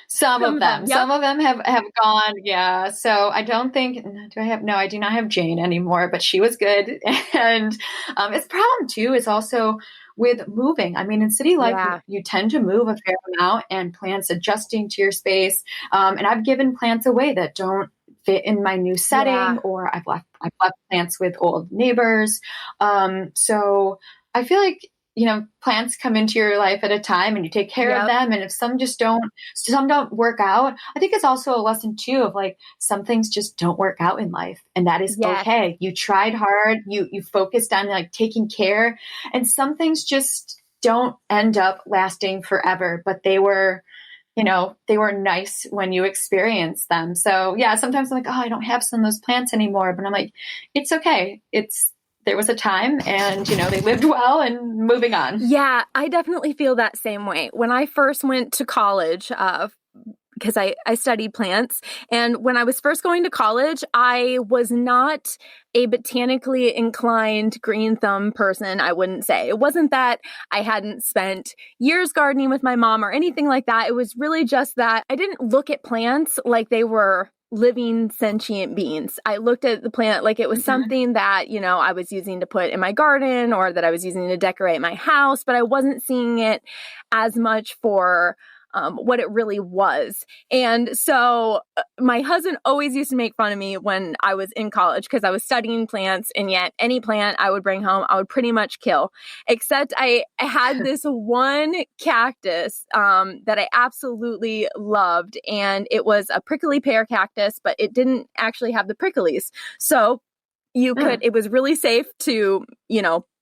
Some of them. Yep. Some of them have gone. Yeah. So I don't think, I do not have Jane anymore, but she was good. And it's a problem too, is also with moving. I mean, in city life, you tend to move a fair amount, and plants adjusting to your space. And I've given plants away that don't fit in my new setting, or I've left plants with old neighbors. So I feel like, plants come into your life at a time and you take care of them. And if some don't work out, I think it's also a lesson too of like, some things just don't work out in life, and that is okay. You tried hard, you focused on like taking care, and some things just don't end up lasting forever, but they were nice when you experienced them. So yeah, sometimes I'm like, oh, I don't have some of those plants anymore, but I'm like, it's okay. There was a time, and, they lived well, and moving on. Yeah, I definitely feel that same way. When I first went to college, because I studied plants, and when I was first going to college, I was not a botanically inclined green thumb person, I wouldn't say. It wasn't that I hadn't spent years gardening with my mom or anything like that. It was really just that I didn't look at plants like they were living sentient beings. I looked at the plant like it was something that, I was using to put in my garden or that I was using to decorate my house, but I wasn't seeing it as much for what it really was. And so my husband always used to make fun of me when I was in college because I was studying plants, and yet any plant I would bring home, I would pretty much kill. Except I had this one cactus that I absolutely loved, and it was a prickly pear cactus, but it didn't actually have the pricklies. So it was really safe to,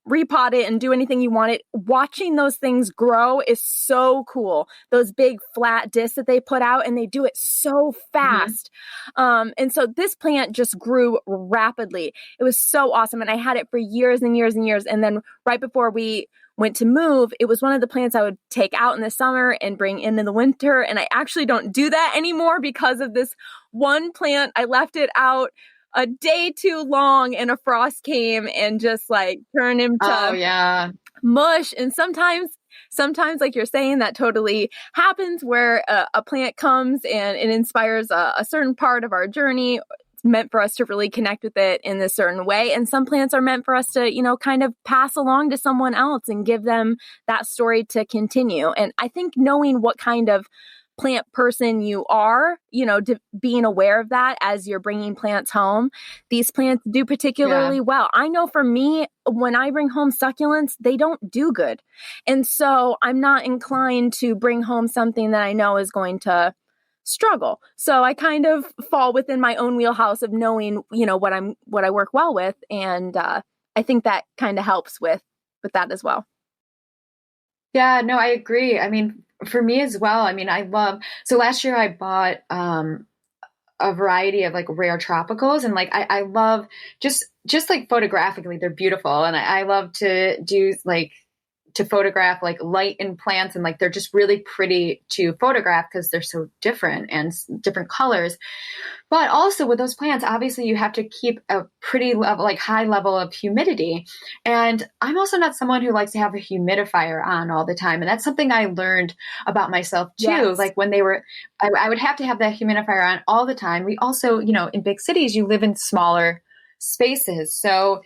repot it and do anything you wanted. Watching those things grow is so cool. Those big flat discs that they put out, and they do it so fast. And so this plant just grew rapidly. It was so awesome. And I had it for years and years and years. And then right before we went to move, it was one of the plants I would take out in the summer and bring in the winter. And I actually don't do that anymore because of this one plant. I left it out a day too long, and a frost came and just like turned him to mush. And sometimes like you're saying, that totally happens where a plant comes and it inspires a certain part of our journey. It's meant for us to really connect with it in a certain way. And some plants are meant for us to, kind of pass along to someone else and give them that story to continue. And I think knowing what kind of plant person you are, being aware of that as you're bringing plants home. These plants do particularly well. I know for me, when I bring home succulents, they don't do good. And so I'm not inclined to bring home something that I know is going to struggle. So I kind of fall within my own wheelhouse of knowing, what I work well with. And I think that kind of helps with that as well. Yeah, no, I agree. I mean, for me as well, I mean, so last year I bought a variety of like rare tropicals, and like I love just like photographically, they're beautiful. And I love to do to photograph like light in plants, and like they're just really pretty to photograph because they're so different and different colors. But also with those plants, obviously you have to keep a pretty high level of humidity. And I'm also not someone who likes to have a humidifier on all the time. And that's something I learned about myself too. Yes. Like when I would have to have that humidifier on all the time. We also, in big cities, you live in smaller spaces. So,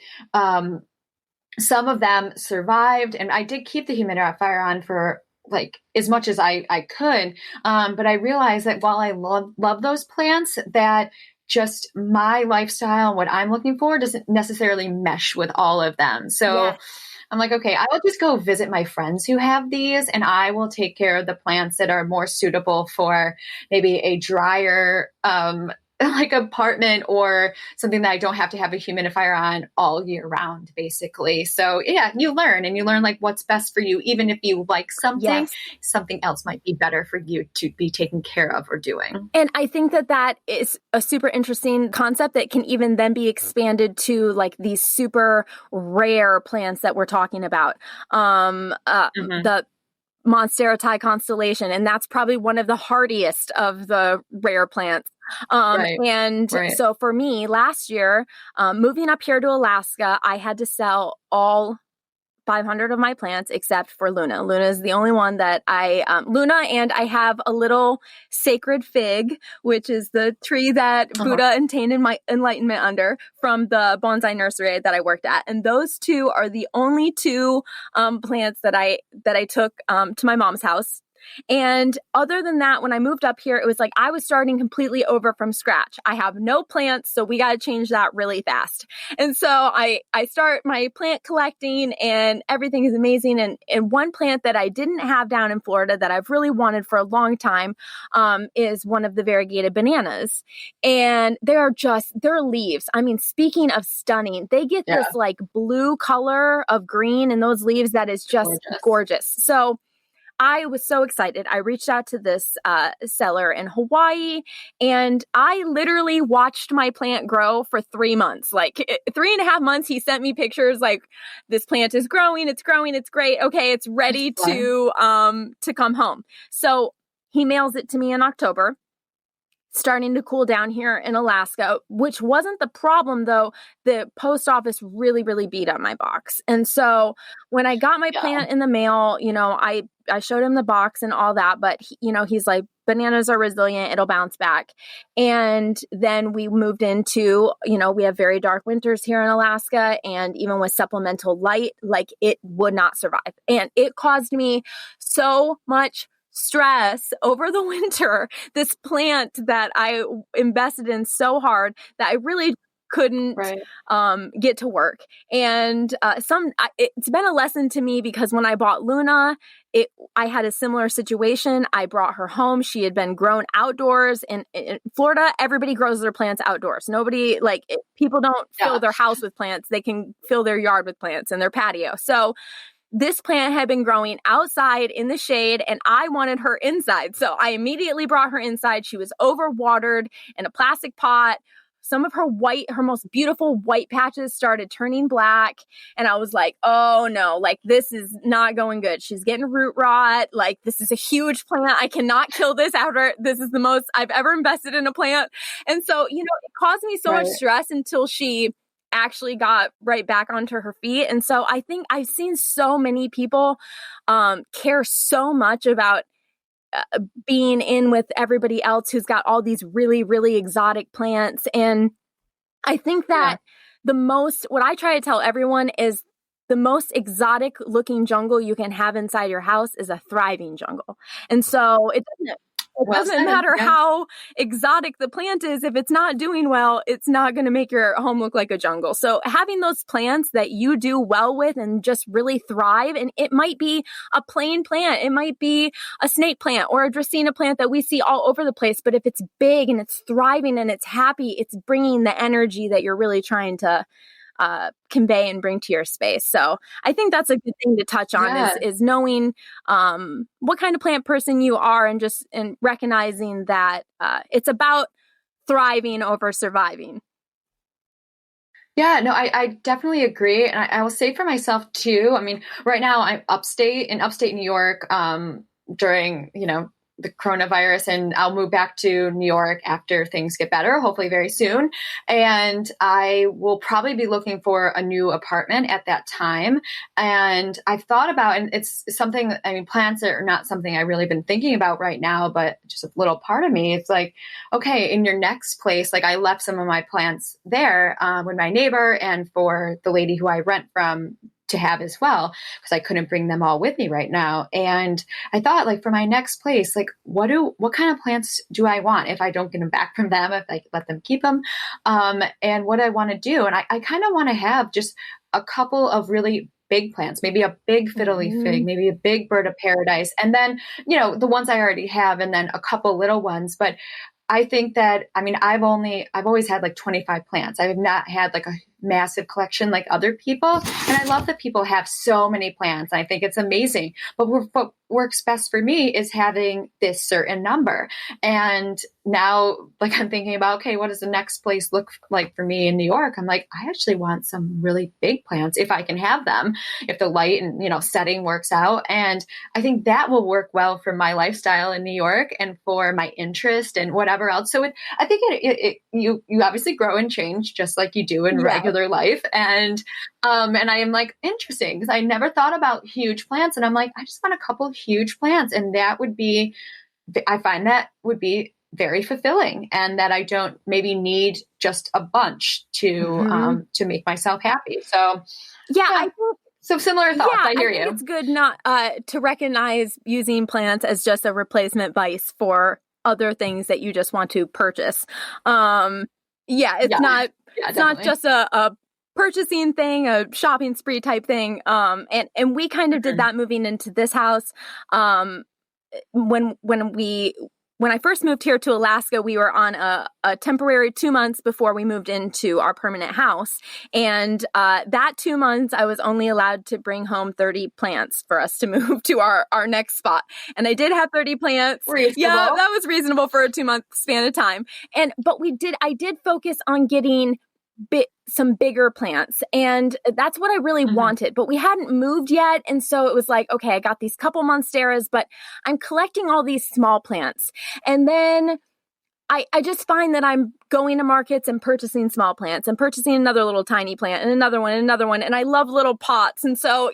some of them survived, and I did keep the humidifier on for like as much as I could. But I realized that while I love those plants, that just my lifestyle and what I'm looking for doesn't necessarily mesh with all of them. So I'm like, okay, I will just go visit my friends who have these, and I will take care of the plants that are more suitable for maybe a drier, like apartment or something that I don't have to have a humidifier on all year round, basically. So yeah, you learn like what's best for you. Even if you like something, something else might be better for you to be taken care of or doing. And I think that is a super interesting concept that can even then be expanded to like these super rare plants that we're talking about. The Monstera constellation, and that's probably one of the hardiest of the rare plants. So for me, last year, moving up here to Alaska, I had to sell all 500 of my plants except for Luna. Luna is the only one that Luna, and I have a little sacred fig, which is the tree that Buddha attained in my enlightenment under, from the bonsai nursery that I worked at. And those two are the only two plants that I took to my mom's house And other than that, when I moved up here, it was like I was starting completely over from scratch. I have no plants, so we got to change that really fast. And so I start my plant collecting and everything is amazing. And one plant that I didn't have down in Florida that I've really wanted for a long time is one of the variegated bananas. And they're their leaves. I mean, speaking of stunning, they get this like blue color of green in those leaves that is just gorgeous. So I was so excited. I reached out to this seller in Hawaii, and I literally watched my plant grow for 3 months. Like 3.5 months, he sent me pictures like, this plant is growing, it's great. Okay, it's ready to come home. So he mails it to me in October. Starting to cool down here in Alaska, which wasn't the problem though. The post office really, really beat up my box. And so when I got my plant in the mail, you know, I showed him the box and all that, but he's like, bananas are resilient, it'll bounce back. And then we moved into, we have very dark winters here in Alaska, and even with supplemental light, like it would not survive. And it caused me so much stress over the winter, this plant that I invested in so hard that I really couldn't get to work. And it's been a lesson to me, because when I bought Luna, I had a similar situation. I brought her home. She had been grown outdoors. In Florida, everybody grows their plants outdoors. Nobody, people don't fill their house with plants. They can fill their yard with plants and their patio. So this plant had been growing outside in the shade, and I wanted her inside. So I immediately brought her inside. She was overwatered in a plastic pot. Some of her most beautiful white patches started turning black. And I was like, oh no, this is not going good. She's getting root rot. This is a huge plant. I cannot kill this outer. This is the most I've ever invested in a plant. And so, it caused me so much stress until she actually got right back onto her feet. And so I think I've seen so many people care so much about being in with everybody else who's got all these really, really exotic plants. And I think that what I try to tell everyone is the most exotic looking jungle you can have inside your house is a thriving jungle. And so it doesn't matter how exotic the plant is. If it's not doing well, it's not going to make your home look like a jungle. So having those plants that you do well with and just really thrive, and it might be a plain plant, it might be a snake plant or a Dracaena plant that we see all over the place. But if it's big and it's thriving and it's happy, it's bringing the energy that you're really trying to convey and bring to your space. So I think that's a good thing to touch on is knowing what kind of plant person you are, and recognizing that it's about thriving over surviving. Yeah, no, I definitely agree. And I will say for myself too, I mean, right now I'm in upstate New York during, the coronavirus, and I'll move back to New York after things get better, hopefully very soon. And I will probably be looking for a new apartment at that time. And I've thought about, and it's something, plants are not something I've really been thinking about right now, but just a little part of me, it's like, okay, in your next place, I left some of my plants there with my neighbor and for the lady who I rent from to have as well, because I couldn't bring them all with me right now. And I thought, for my next place, what kind of plants do I want if I don't get them back from them, if I let them keep them, and what I want to do. And I kind of want to have just a couple of really big plants, maybe a big fiddly fig, maybe a big bird of paradise, and then, the ones I already have, and then a couple little ones. But I think that, I've always had 25 plants. I have not had a massive collection like other people. And I love that people have so many plants. I think it's amazing. But what works best for me is having this certain number. And now, I'm thinking about, okay, what does the next place look like for me in New York? I'm like, I actually want some really big plants if I can have them, if the light and, setting works out. And I think that will work well for my lifestyle in New York and for my interest and whatever else. So I think you obviously grow and change just like you do in regular life. And I am interesting, because I never thought about huge plants, and I'm like, I just want a couple of huge plants. And I find that would be very fulfilling, and that I don't maybe need just a bunch to make myself happy. So I think So similar thoughts. Yeah, I hear think you. it's good not to recognize using plants as just a replacement vice for other things that you just want to purchase. It's not just a purchasing thing, a shopping spree type thing. And we kind of did that moving into this house. When I first moved here to Alaska, we were on a temporary 2 months before we moved into our permanent house. And that 2 months, I was only allowed to bring home 30 plants for us to move to our next spot. And I did have 30 plants. Reasonable. Yeah, that was reasonable for a 2 month span of time. But I did focus on getting some bigger plants. And that's what I really wanted, but we hadn't moved yet. And so it was like, okay, I got these couple monsteras, but I'm collecting all these small plants. And then I just find that I'm going to markets and purchasing small plants and purchasing another little tiny plant and another one and another one. And I love little pots. And so,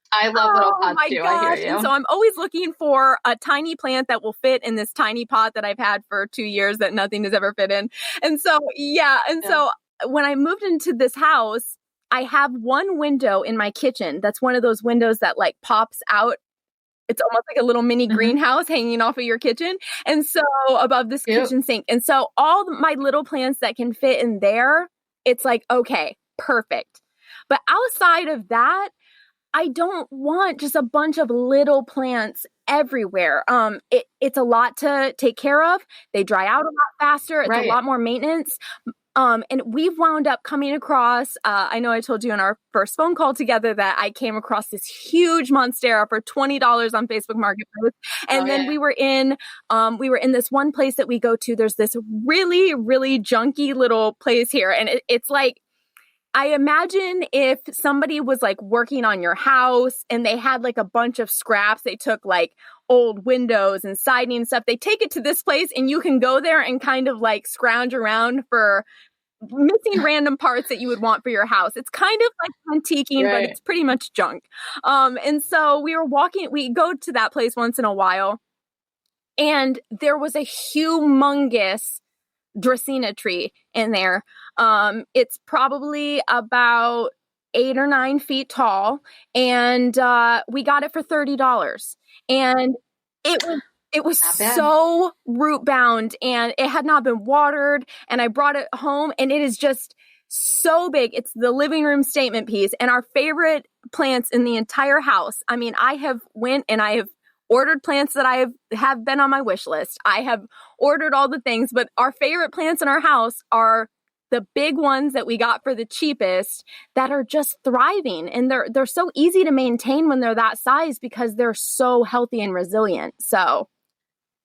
I love little pots too. Gosh. I hear you. And so I'm always looking for a tiny plant that will fit in this tiny pot that I've had for 2 years that nothing has ever fit in. And so, so when I moved into this house, I have one window in my kitchen. That's one of those windows that like pops out. It's almost like a little mini greenhouse hanging off of your kitchen. And so above this kitchen sink. And so all my little plants that can fit in there, it's like, okay, perfect. But outside of that, I don't want just a bunch of little plants everywhere. It's a lot to take care of. They dry out a lot faster. It's a lot more maintenance. And we've wound up coming across, I know I told you in our first phone call together that I came across this huge monstera for $20 on Facebook Marketplace. And then we were in this one place that we go to. There's this really, really junky little place here. And it's like, I imagine if somebody was like working on your house and they had like a bunch of scraps, they took like old windows and siding and stuff, they take it to this place and you can go there and kind of like scrounge around for missing random parts that you would want for your house. It's kind of like antiquing, but it's pretty much junk. And so we go to that place once in a while, and there was a humongous Dracaena tree in there. It's probably about 8 or 9 feet tall, and we got it for $30. And it was so root bound, and it had not been watered, and I brought it home, and it is just so big. It's the living room statement piece, and our favorite plants in the entire house. I mean, I have ordered plants that I have been on my wish list. I have ordered all the things, but our favorite plants in our house are the big ones that we got for the cheapest that are just thriving. And they're so easy to maintain when they're that size because they're so healthy and resilient. So.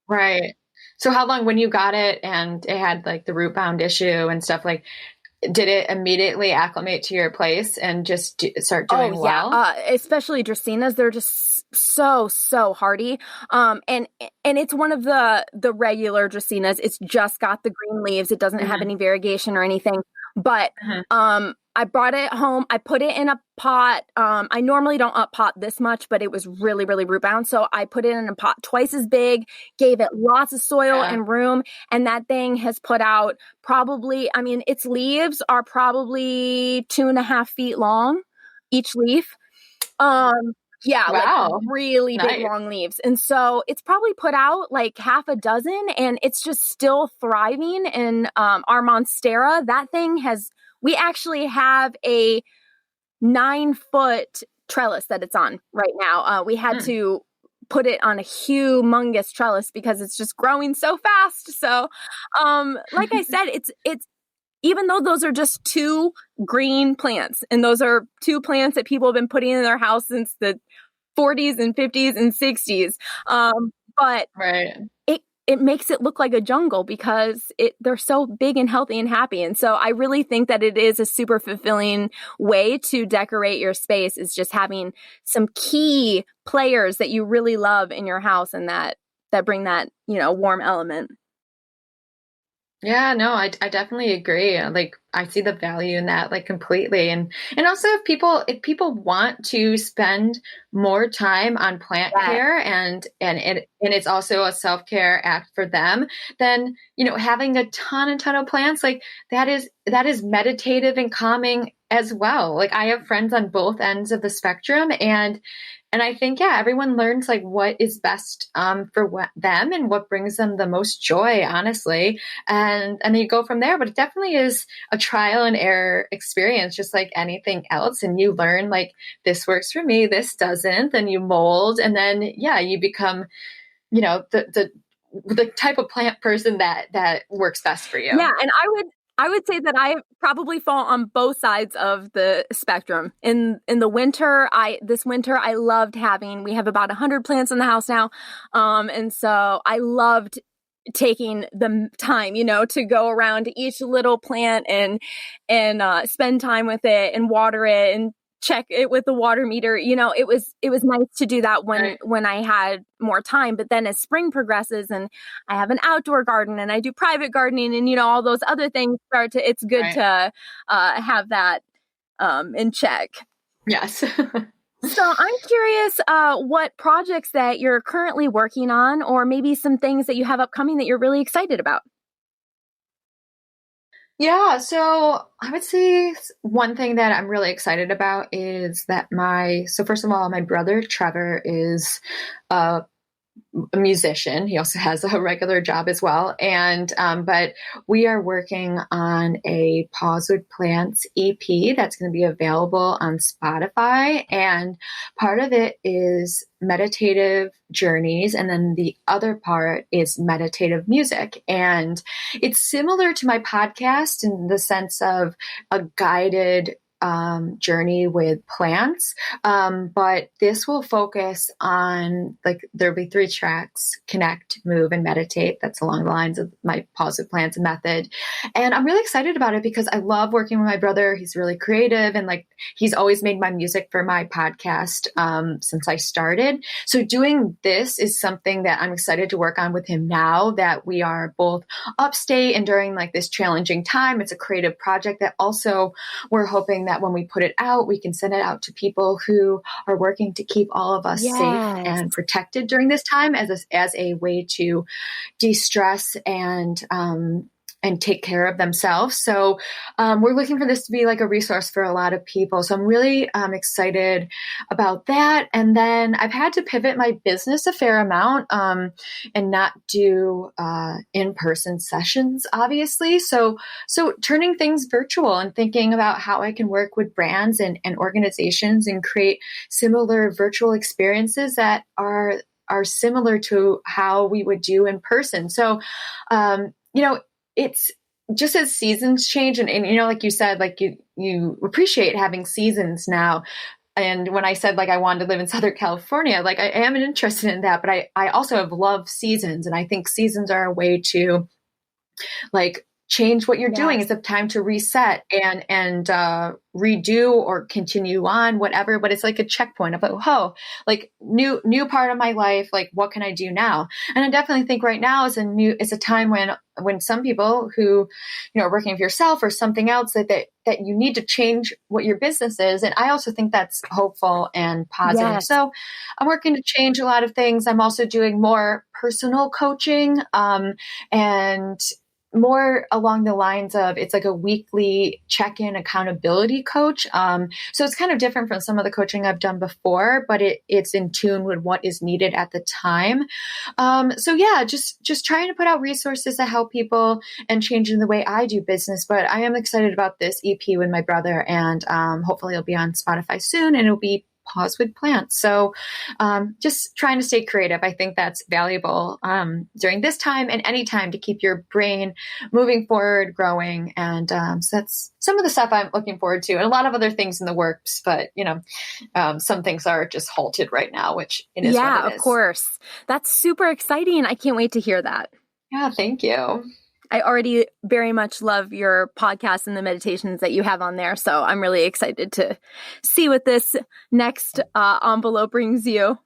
Right. So how long, when you got it and it had like the root bound issue and stuff, like, did it immediately acclimate to your place and just start doing well? Especially Dracaenas, they're just so hardy. And it's one of the regular Dracaenas. It's just got the green leaves. It doesn't have any variegation or anything. But I brought it home. I put it in a pot. I normally don't up pot this much, but it was really, really root bound. So I put it in a pot twice as big, gave it lots of soil and room. And that thing has put out probably, I mean, its leaves are probably 2.5 feet long, each leaf. Like really big long leaves. And so it's probably put out like half a dozen, and it's just still thriving. And our monstera, that thing we actually have a 9-foot trellis that it's on right now. We had to put it on a humongous trellis because it's just growing so fast. So, like I said, it's even though those are just 2 green plants, and those are 2 plants that people have been putting in their house since the 40s and 50s and 60s. But it makes it look like a jungle because they're so big and healthy and happy. And so I really think that it is a super fulfilling way to decorate your space, is just having some key players that you really love in your house and that bring that, warm element. Yeah, no, I definitely agree. Like, I see the value in that, like, completely. And also if people want to spend more time on plant care and it's also a self-care act for them, then, having a ton of plants, like, that is meditative and calming as well. Like I have friends on both ends of the spectrum, and I think, yeah, everyone learns like what is best for them and what brings them the most joy, honestly. And then you go from there. But it definitely is a trial and error experience, just like anything else. And you learn like this works for me, this doesn't. Then you mold, and then yeah, you become, the type of plant person that works best for you. Yeah, and I would say that I probably fall on both sides of the spectrum. In the winter, this winter I loved we have about 100 plants in the house now. And so I loved taking the time, to go around to each little plant and spend time with it and water it and check it with the water meter. It was nice to do that when I had more time. But then as spring progresses and I have an outdoor garden and I do private gardening and, all those other things it's good to have that in check. Yes. So I'm curious what projects that you're currently working on, or maybe some things that you have upcoming that you're really excited about. Yeah, so I would say one thing that I'm really excited about is that first of all, my brother Trevor is a musician. He also has a regular job as well. But we are working on a Pause with Plants EP that's going to be available on Spotify. And part of it is meditative journeys. And then the other part is meditative music. And it's similar to my podcast in the sense of a guided journey with plants. But this will focus on, like, there'll be 3 tracks: connect, move, and meditate. That's along the lines of my Pause with Plants method. And I'm really excited about it because I love working with my brother. He's really creative, and like, he's always made my music for my podcast, since I started. So doing this is something that I'm excited to work on with him now that we are both upstate and during like this challenging time. It's a creative project that also we're hoping that when we put it out, we can send it out to people who are working to keep all of us safe and protected during this time as a way to de-stress and take care of themselves. So we're looking for this to be like a resource for a lot of people. So I'm really excited about that. And then I've had to pivot my business a fair amount and not do in-person sessions, obviously. So turning things virtual and thinking about how I can work with brands and organizations and create similar virtual experiences that are similar to how we would do in person. So, it's just as seasons change and like you said, like you appreciate having seasons now. And when I said like I wanted to live in Southern California, like I am interested in that, but I also have loved seasons. And I think seasons are a way to like change what you're doing. It's a time to reset and redo or continue on, whatever. But it's like a checkpoint of like, oh, like new part of my life. Like, what can I do now? And I definitely think right now is it's a time when some people who, are working for yourself or something else that you need to change what your business is. And I also think that's hopeful and positive. Yes. So I'm working to change a lot of things. I'm also doing more personal coaching, and more along the lines of it's like a weekly check-in accountability coach. So it's kind of different from some of the coaching I've done before, but it's in tune with what is needed at the time. So yeah, just trying to put out resources to help people and changing the way I do business. But I am excited about this EP with my brother, and hopefully it'll be on Spotify soon, and it'll be Pause with Plants. So just trying to stay creative. I think that's valuable during this time and any time to keep your brain moving forward, growing. And so that's some of the stuff I'm looking forward to, and a lot of other things in the works. But, some things are just halted right now, which it is. Yeah, what it is. Of course. That's super exciting. I can't wait to hear that. Yeah, thank you. I already very much love your podcast and the meditations that you have on there. So I'm really excited to see what this next envelope brings you.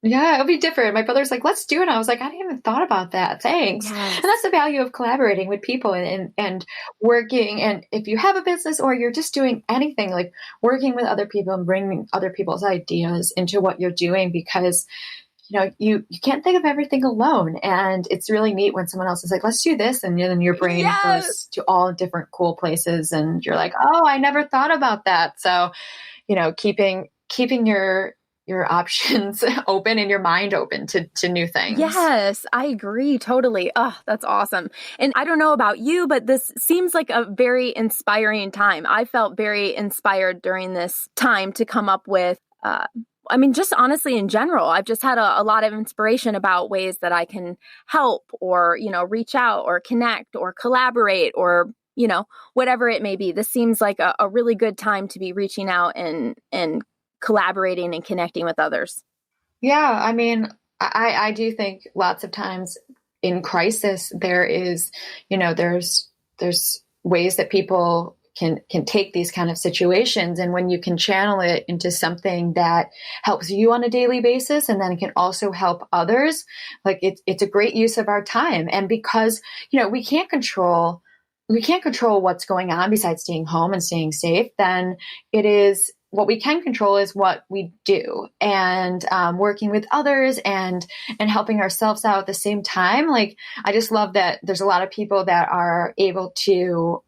Yeah, it'll be different. My brother's like, let's do it. And I was like, I hadn't even thought about that. Thanks. Yes. And that's the value of collaborating with people and working. And if you have a business or you're just doing anything, like working with other people and bringing other people's ideas into what you're doing, because you can't think of everything alone. And it's really neat when someone else is like, let's do this. And then your brain Yes. goes to all different cool places and you're like, oh, I never thought about that. So, keeping your options open and your mind open to new things. Yes, I agree totally. Oh, that's awesome. And I don't know about you, but this seems like a very inspiring time. I felt very inspired during this time to come up with, just honestly, in general, I've just had a lot of inspiration about ways that I can help or, reach out or connect or collaborate or, whatever it may be. This seems like a really good time to be reaching out and collaborating and connecting with others. Yeah. I mean, I do think lots of times in crisis, there is, there's ways that people can take these kind of situations. And when you can channel it into something that helps you on a daily basis, and then it can also help others, like it's a great use of our time. And because, we can't control what's going on besides staying home and staying safe, then it is what we can control is what we do, and working with others and helping ourselves out at the same time. Like, I just love that there's a lot of people that are able to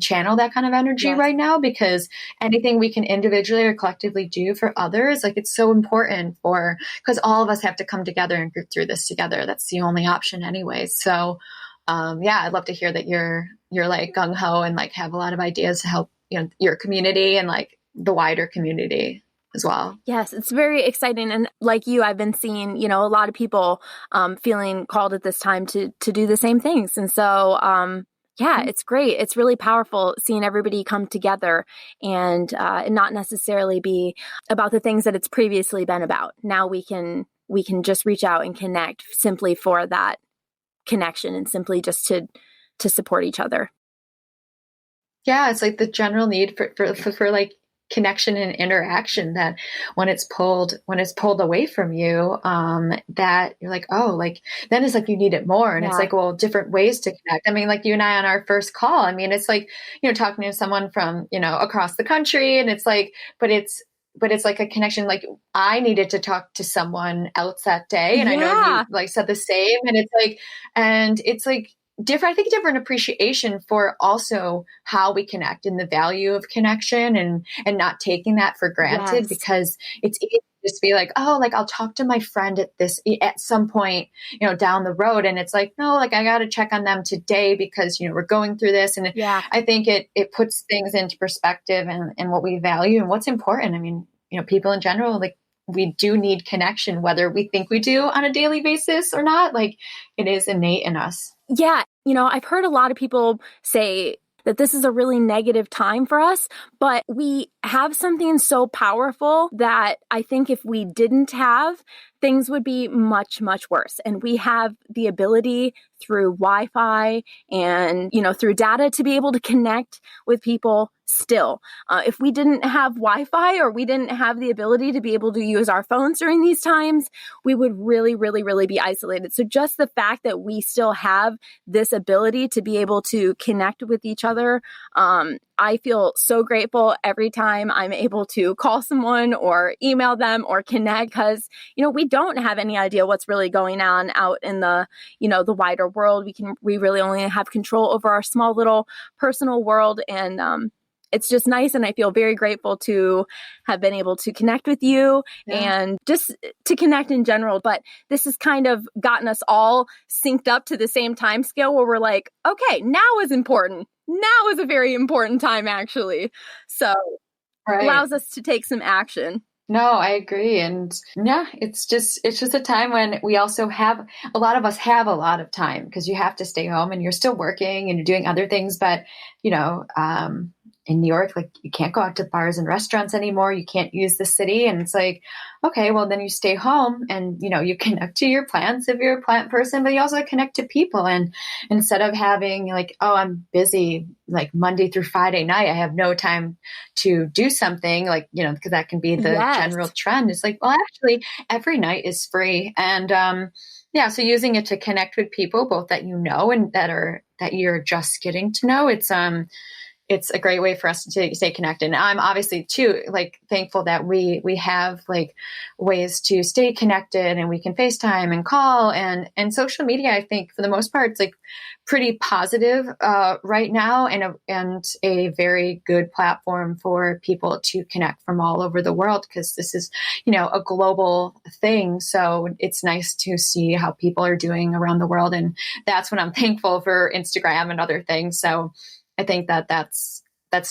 channel that kind of energy right now, because anything we can individually or collectively do for others, like, it's so important because all of us have to come together and group through this together. That's the only option anyway. So I'd love to hear that you're like gung ho and like have a lot of ideas to help, your community and like the wider community as well. Yes, it's very exciting. And like you, I've been seeing, a lot of people feeling called at this time to do the same things. And so, it's great. It's really powerful seeing everybody come together and not necessarily be about the things that it's previously been about. Now we can just reach out and connect simply for that connection and simply just to support each other. Yeah, it's like the general need for like connection and interaction, that when it's pulled away from you, that you're like, oh, like then it's like you need it more. And it's like, well, different ways to connect. I mean, like you and I on our first call, I mean, it's like, talking to someone from, across the country, and it's like, but it's like a connection. Like, I needed to talk to someone else that day. And I know you like said the same. And it's like different, I think different appreciation for also how we connect and the value of connection, and not taking that for granted, because it's easy to just be like, oh, like I'll talk to my friend at some point, down the road. And it's like, no, like I got to check on them today because, we're going through this. And I think it puts things into perspective and what we value and what's important. I mean, people in general, like, we do need connection, whether we think we do on a daily basis or not. Like, it is innate in us. Yeah. I've heard a lot of people say that this is a really negative time for us, but we have something so powerful that I think if we didn't have, things would be much, much worse. And we have the ability through Wi-Fi and, through data to be able to connect with people still. If we didn't have Wi-Fi, or we didn't have the ability to be able to use our phones during these times, we would really, really, really be isolated. So just the fact that we still have this ability to be able to connect with each other, I feel so grateful every time I'm able to call someone or email them or connect, because, we don't have any idea what's really going on out in the, the wider world. We really only have control over our small little personal world. And, it's just nice. And I feel very grateful to have been able to connect with you and just to connect in general. But this has kind of gotten us all synced up to the same time scale where we're like, okay, now is important. Now is a very important time, actually. So it allows us to take some action. No, I agree. And it's just a time when we also a lot of us have a lot of time, because you have to stay home and you're still working and you're doing other things. But, in New York, like, you can't go out to bars and restaurants anymore. You can't use the city. And it's like, okay, well, then you stay home and, you connect to your plants if you're a plant person, but you also connect to people. And instead of having like, oh, I'm busy like Monday through Friday night, I have no time to do something, like, because that can be the general trend. It's like, well, actually every night is free. And, so using it to connect with people, both that and that you're just getting to know, it's a great way for us to stay connected. And I'm obviously too, like, thankful that we have like ways to stay connected, and we can FaceTime and call, and social media, I think for the most part, it's like pretty positive right now, and a very good platform for people to connect from all over the world, because this is, a global thing. So it's nice to see how people are doing around the world. And that's when I'm thankful for Instagram and other things. So I think that's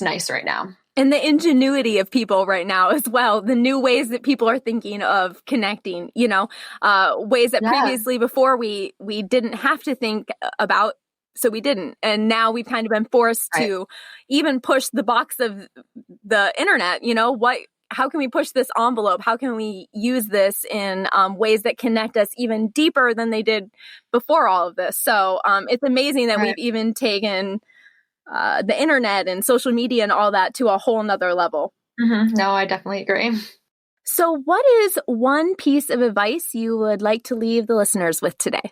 nice right now. And the ingenuity of people right now as well, the new ways that people are thinking of connecting, ways that previously before we didn't have to think about, so we didn't. And now we've kind of been forced to even push the box of the internet, how can we push this envelope? How can we use this in ways that connect us even deeper than they did before all of this? So it's amazing that we've even taken the internet and social media and all that to a whole nother level. Mm-hmm. No, I definitely agree. So what is one piece of advice you would like to leave the listeners with today?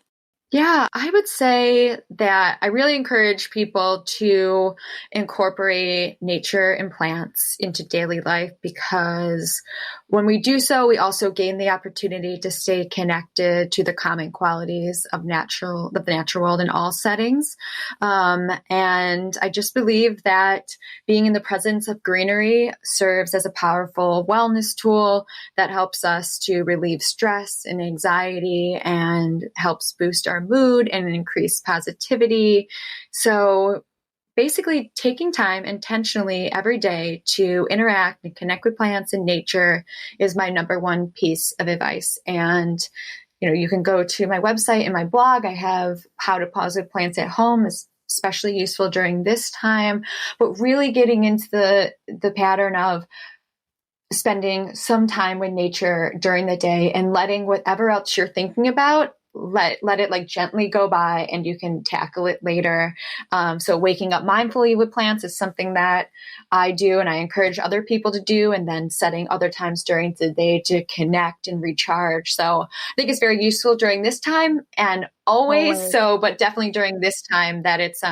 Yeah, I would say that I really encourage people to incorporate nature and plants into daily life, because when we do so, we also gain the opportunity to stay connected to the common qualities of the natural world in all settings. And I just believe that being in the presence of greenery serves as a powerful wellness tool that helps us to relieve stress and anxiety, and helps boost our mood and increase positivity. So basically, taking time intentionally every day to interact and connect with plants and nature is my number one piece of advice. And you can go to my website and my blog. I have how to pause with plants at home, is especially useful during this time, but really getting into the pattern of spending some time with nature during the day, and letting whatever else you're thinking about, let it like gently go by, and you can tackle it later. So waking up mindfully with plants is something that I do, and I encourage other people to do, and then setting other times during the day to connect and recharge. So I think it's very useful during this time, and always. So, but definitely during this time, that it's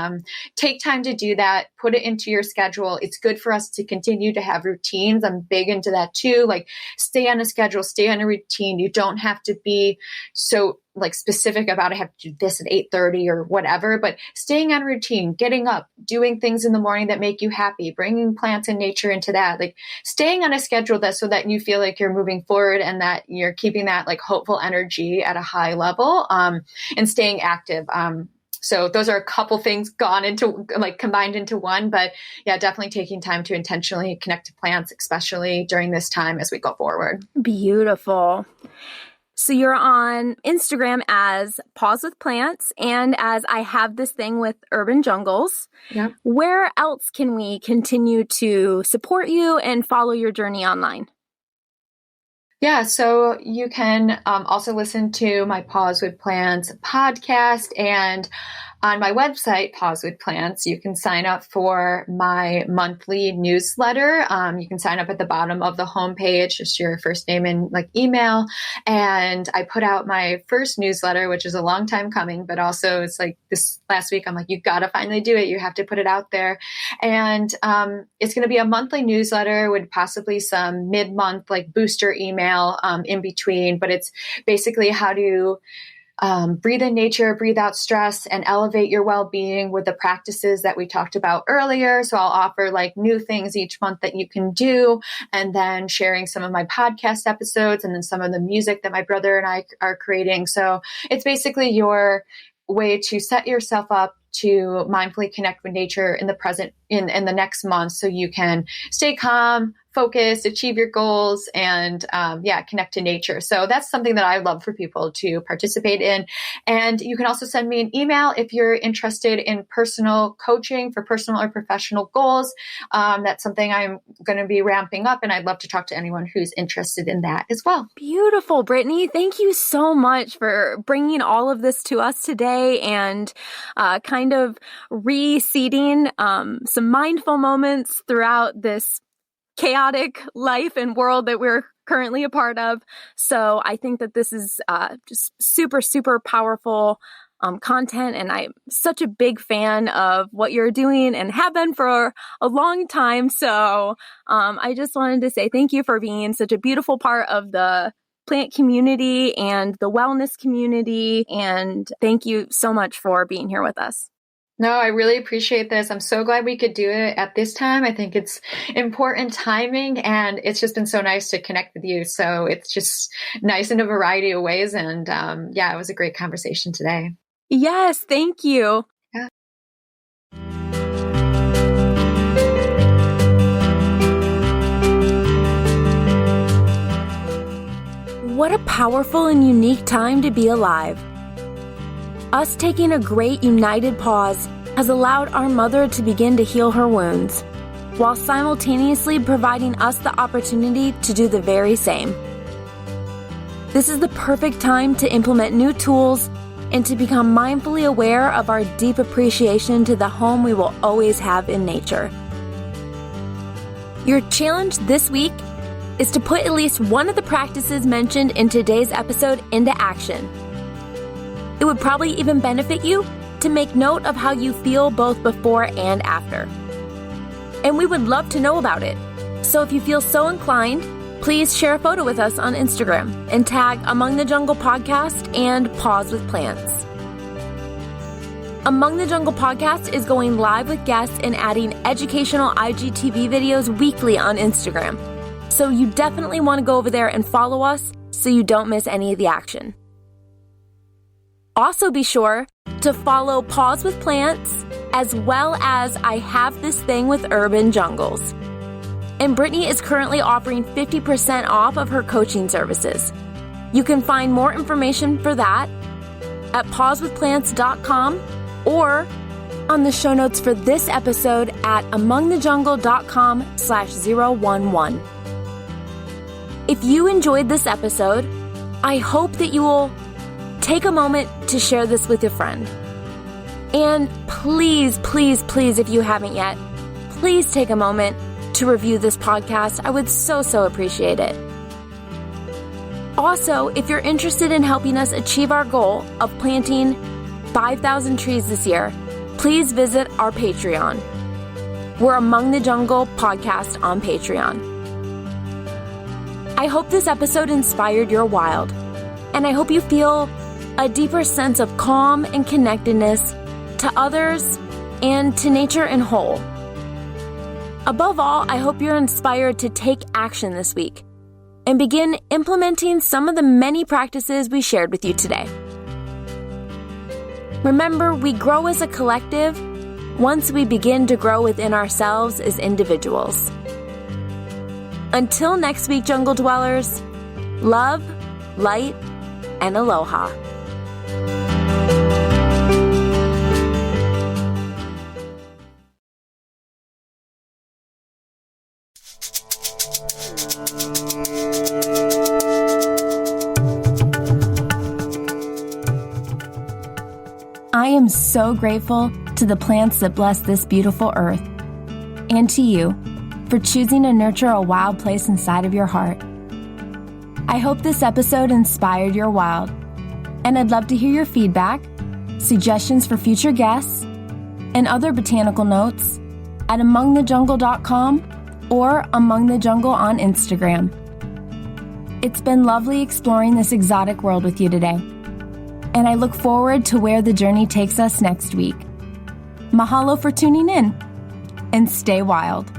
take time to do that, put it into your schedule. It's good for us to continue to have routines. I'm big into that too. Like, stay on a schedule, stay on a routine. You don't have to be so like specific about I have to do this at 8:30 or whatever, but staying on routine, getting up, doing things in the morning that make you happy, bringing plants and nature into that, like staying on a schedule that so that you feel like you're moving forward, and that you're keeping that like hopeful energy at a high level, and staying active. So those are a couple things combined into one, but yeah, definitely taking time to intentionally connect to plants, especially during this time as we go forward. Beautiful. So you're on Instagram as Pause with Plants, and as I Have This Thing with Urban Jungles. Yeah. Where else can we continue to support you and follow your journey online? Yeah, so you can also listen to my Pause with Plants podcast, and on my website, Pause with Plants, you can sign up for my monthly newsletter. You can sign up at the bottom of the homepage, just your first name and like email. And I put out my first newsletter, which is a long time coming, but also it's like this last week, I'm like, you got to finally do it. You have to put it out there. And it's going to be a monthly newsletter with possibly some mid-month like booster email in between, but it's basically how to breathe in nature, breathe out stress, and elevate your well-being with the practices that we talked about earlier. So I'll offer like new things each month that you can do, and then sharing some of my podcast episodes, and then some of the music that my brother and I are creating. So it's basically your way to set yourself up to mindfully connect with nature in the present, in the next month, so you can stay calm, focused, achieve your goals, and connect to nature. So that's something that I love for people to participate in. And you can also send me an email if you're interested in personal coaching for personal or professional goals. That's something I'm going to be ramping up, and I'd love to talk to anyone who's interested in that as well. Beautiful, Brittany. Thank you so much for bringing all of this to us today, and kind of reseeding some mindful moments throughout this chaotic life and world that we're currently a part of. So I think that this is just super, super powerful content, and I'm such a big fan of what you're doing and have been for a long time. So I just wanted to say thank you for being such a beautiful part of the plant community and the wellness community. And thank you so much for being here with us. No, I really appreciate this. I'm so glad we could do it at this time. I think it's important timing, and it's just been so nice to connect with you. So it's just nice in a variety of ways. And it was a great conversation today. Yes, thank you. Yeah. What a powerful and unique time to be alive. Us taking a great united pause has allowed our mother to begin to heal her wounds, while simultaneously providing us the opportunity to do the very same. This is the perfect time to implement new tools and to become mindfully aware of our deep appreciation to the home we will always have in nature. Your challenge this week is to put at least one of the practices mentioned in today's episode into action. It would probably even benefit you to make note of how you feel both before and after. And we would love to know about it. So if you feel so inclined, please share a photo with us on Instagram and tag Among the Jungle Podcast and Pause with Plants. Among the Jungle Podcast is going live with guests and adding educational IGTV videos weekly on Instagram. So you definitely want to go over there and follow us so you don't miss any of the action. Also be sure to follow Pause with Plants, as well as I Have This Thing with Urban Jungles. And Brittany is currently offering 50% off of her coaching services. You can find more information for that at pausewithplants.com or on the show notes for this episode at amongthejungle.com/011. If you enjoyed this episode, I hope that you will take a moment to share this with a friend. And please, please, please, if you haven't yet, please take a moment to review this podcast. I would so appreciate it. Also, if you're interested in helping us achieve our goal of planting 5,000 trees this year, please visit our Patreon. We're Among the Jungle Podcast on Patreon. I hope this episode inspired your wild, and I hope you feel a deeper sense of calm and connectedness to others and to nature in whole. Above all, I hope you're inspired to take action this week and begin implementing some of the many practices we shared with you today. Remember, we grow as a collective once we begin to grow within ourselves as individuals. Until next week, Jungle Dwellers, love, light, and aloha. I am so grateful to the plants that bless this beautiful earth, and to you for choosing to nurture a wild place inside of your heart. I hope this episode inspired your wild, and I'd love to hear your feedback, suggestions for future guests, and other botanical notes at amongthejungle.com or Among the Jungle on Instagram. It's been lovely exploring this exotic world with you today, and I look forward to where the journey takes us next week. Mahalo for tuning in, and stay wild.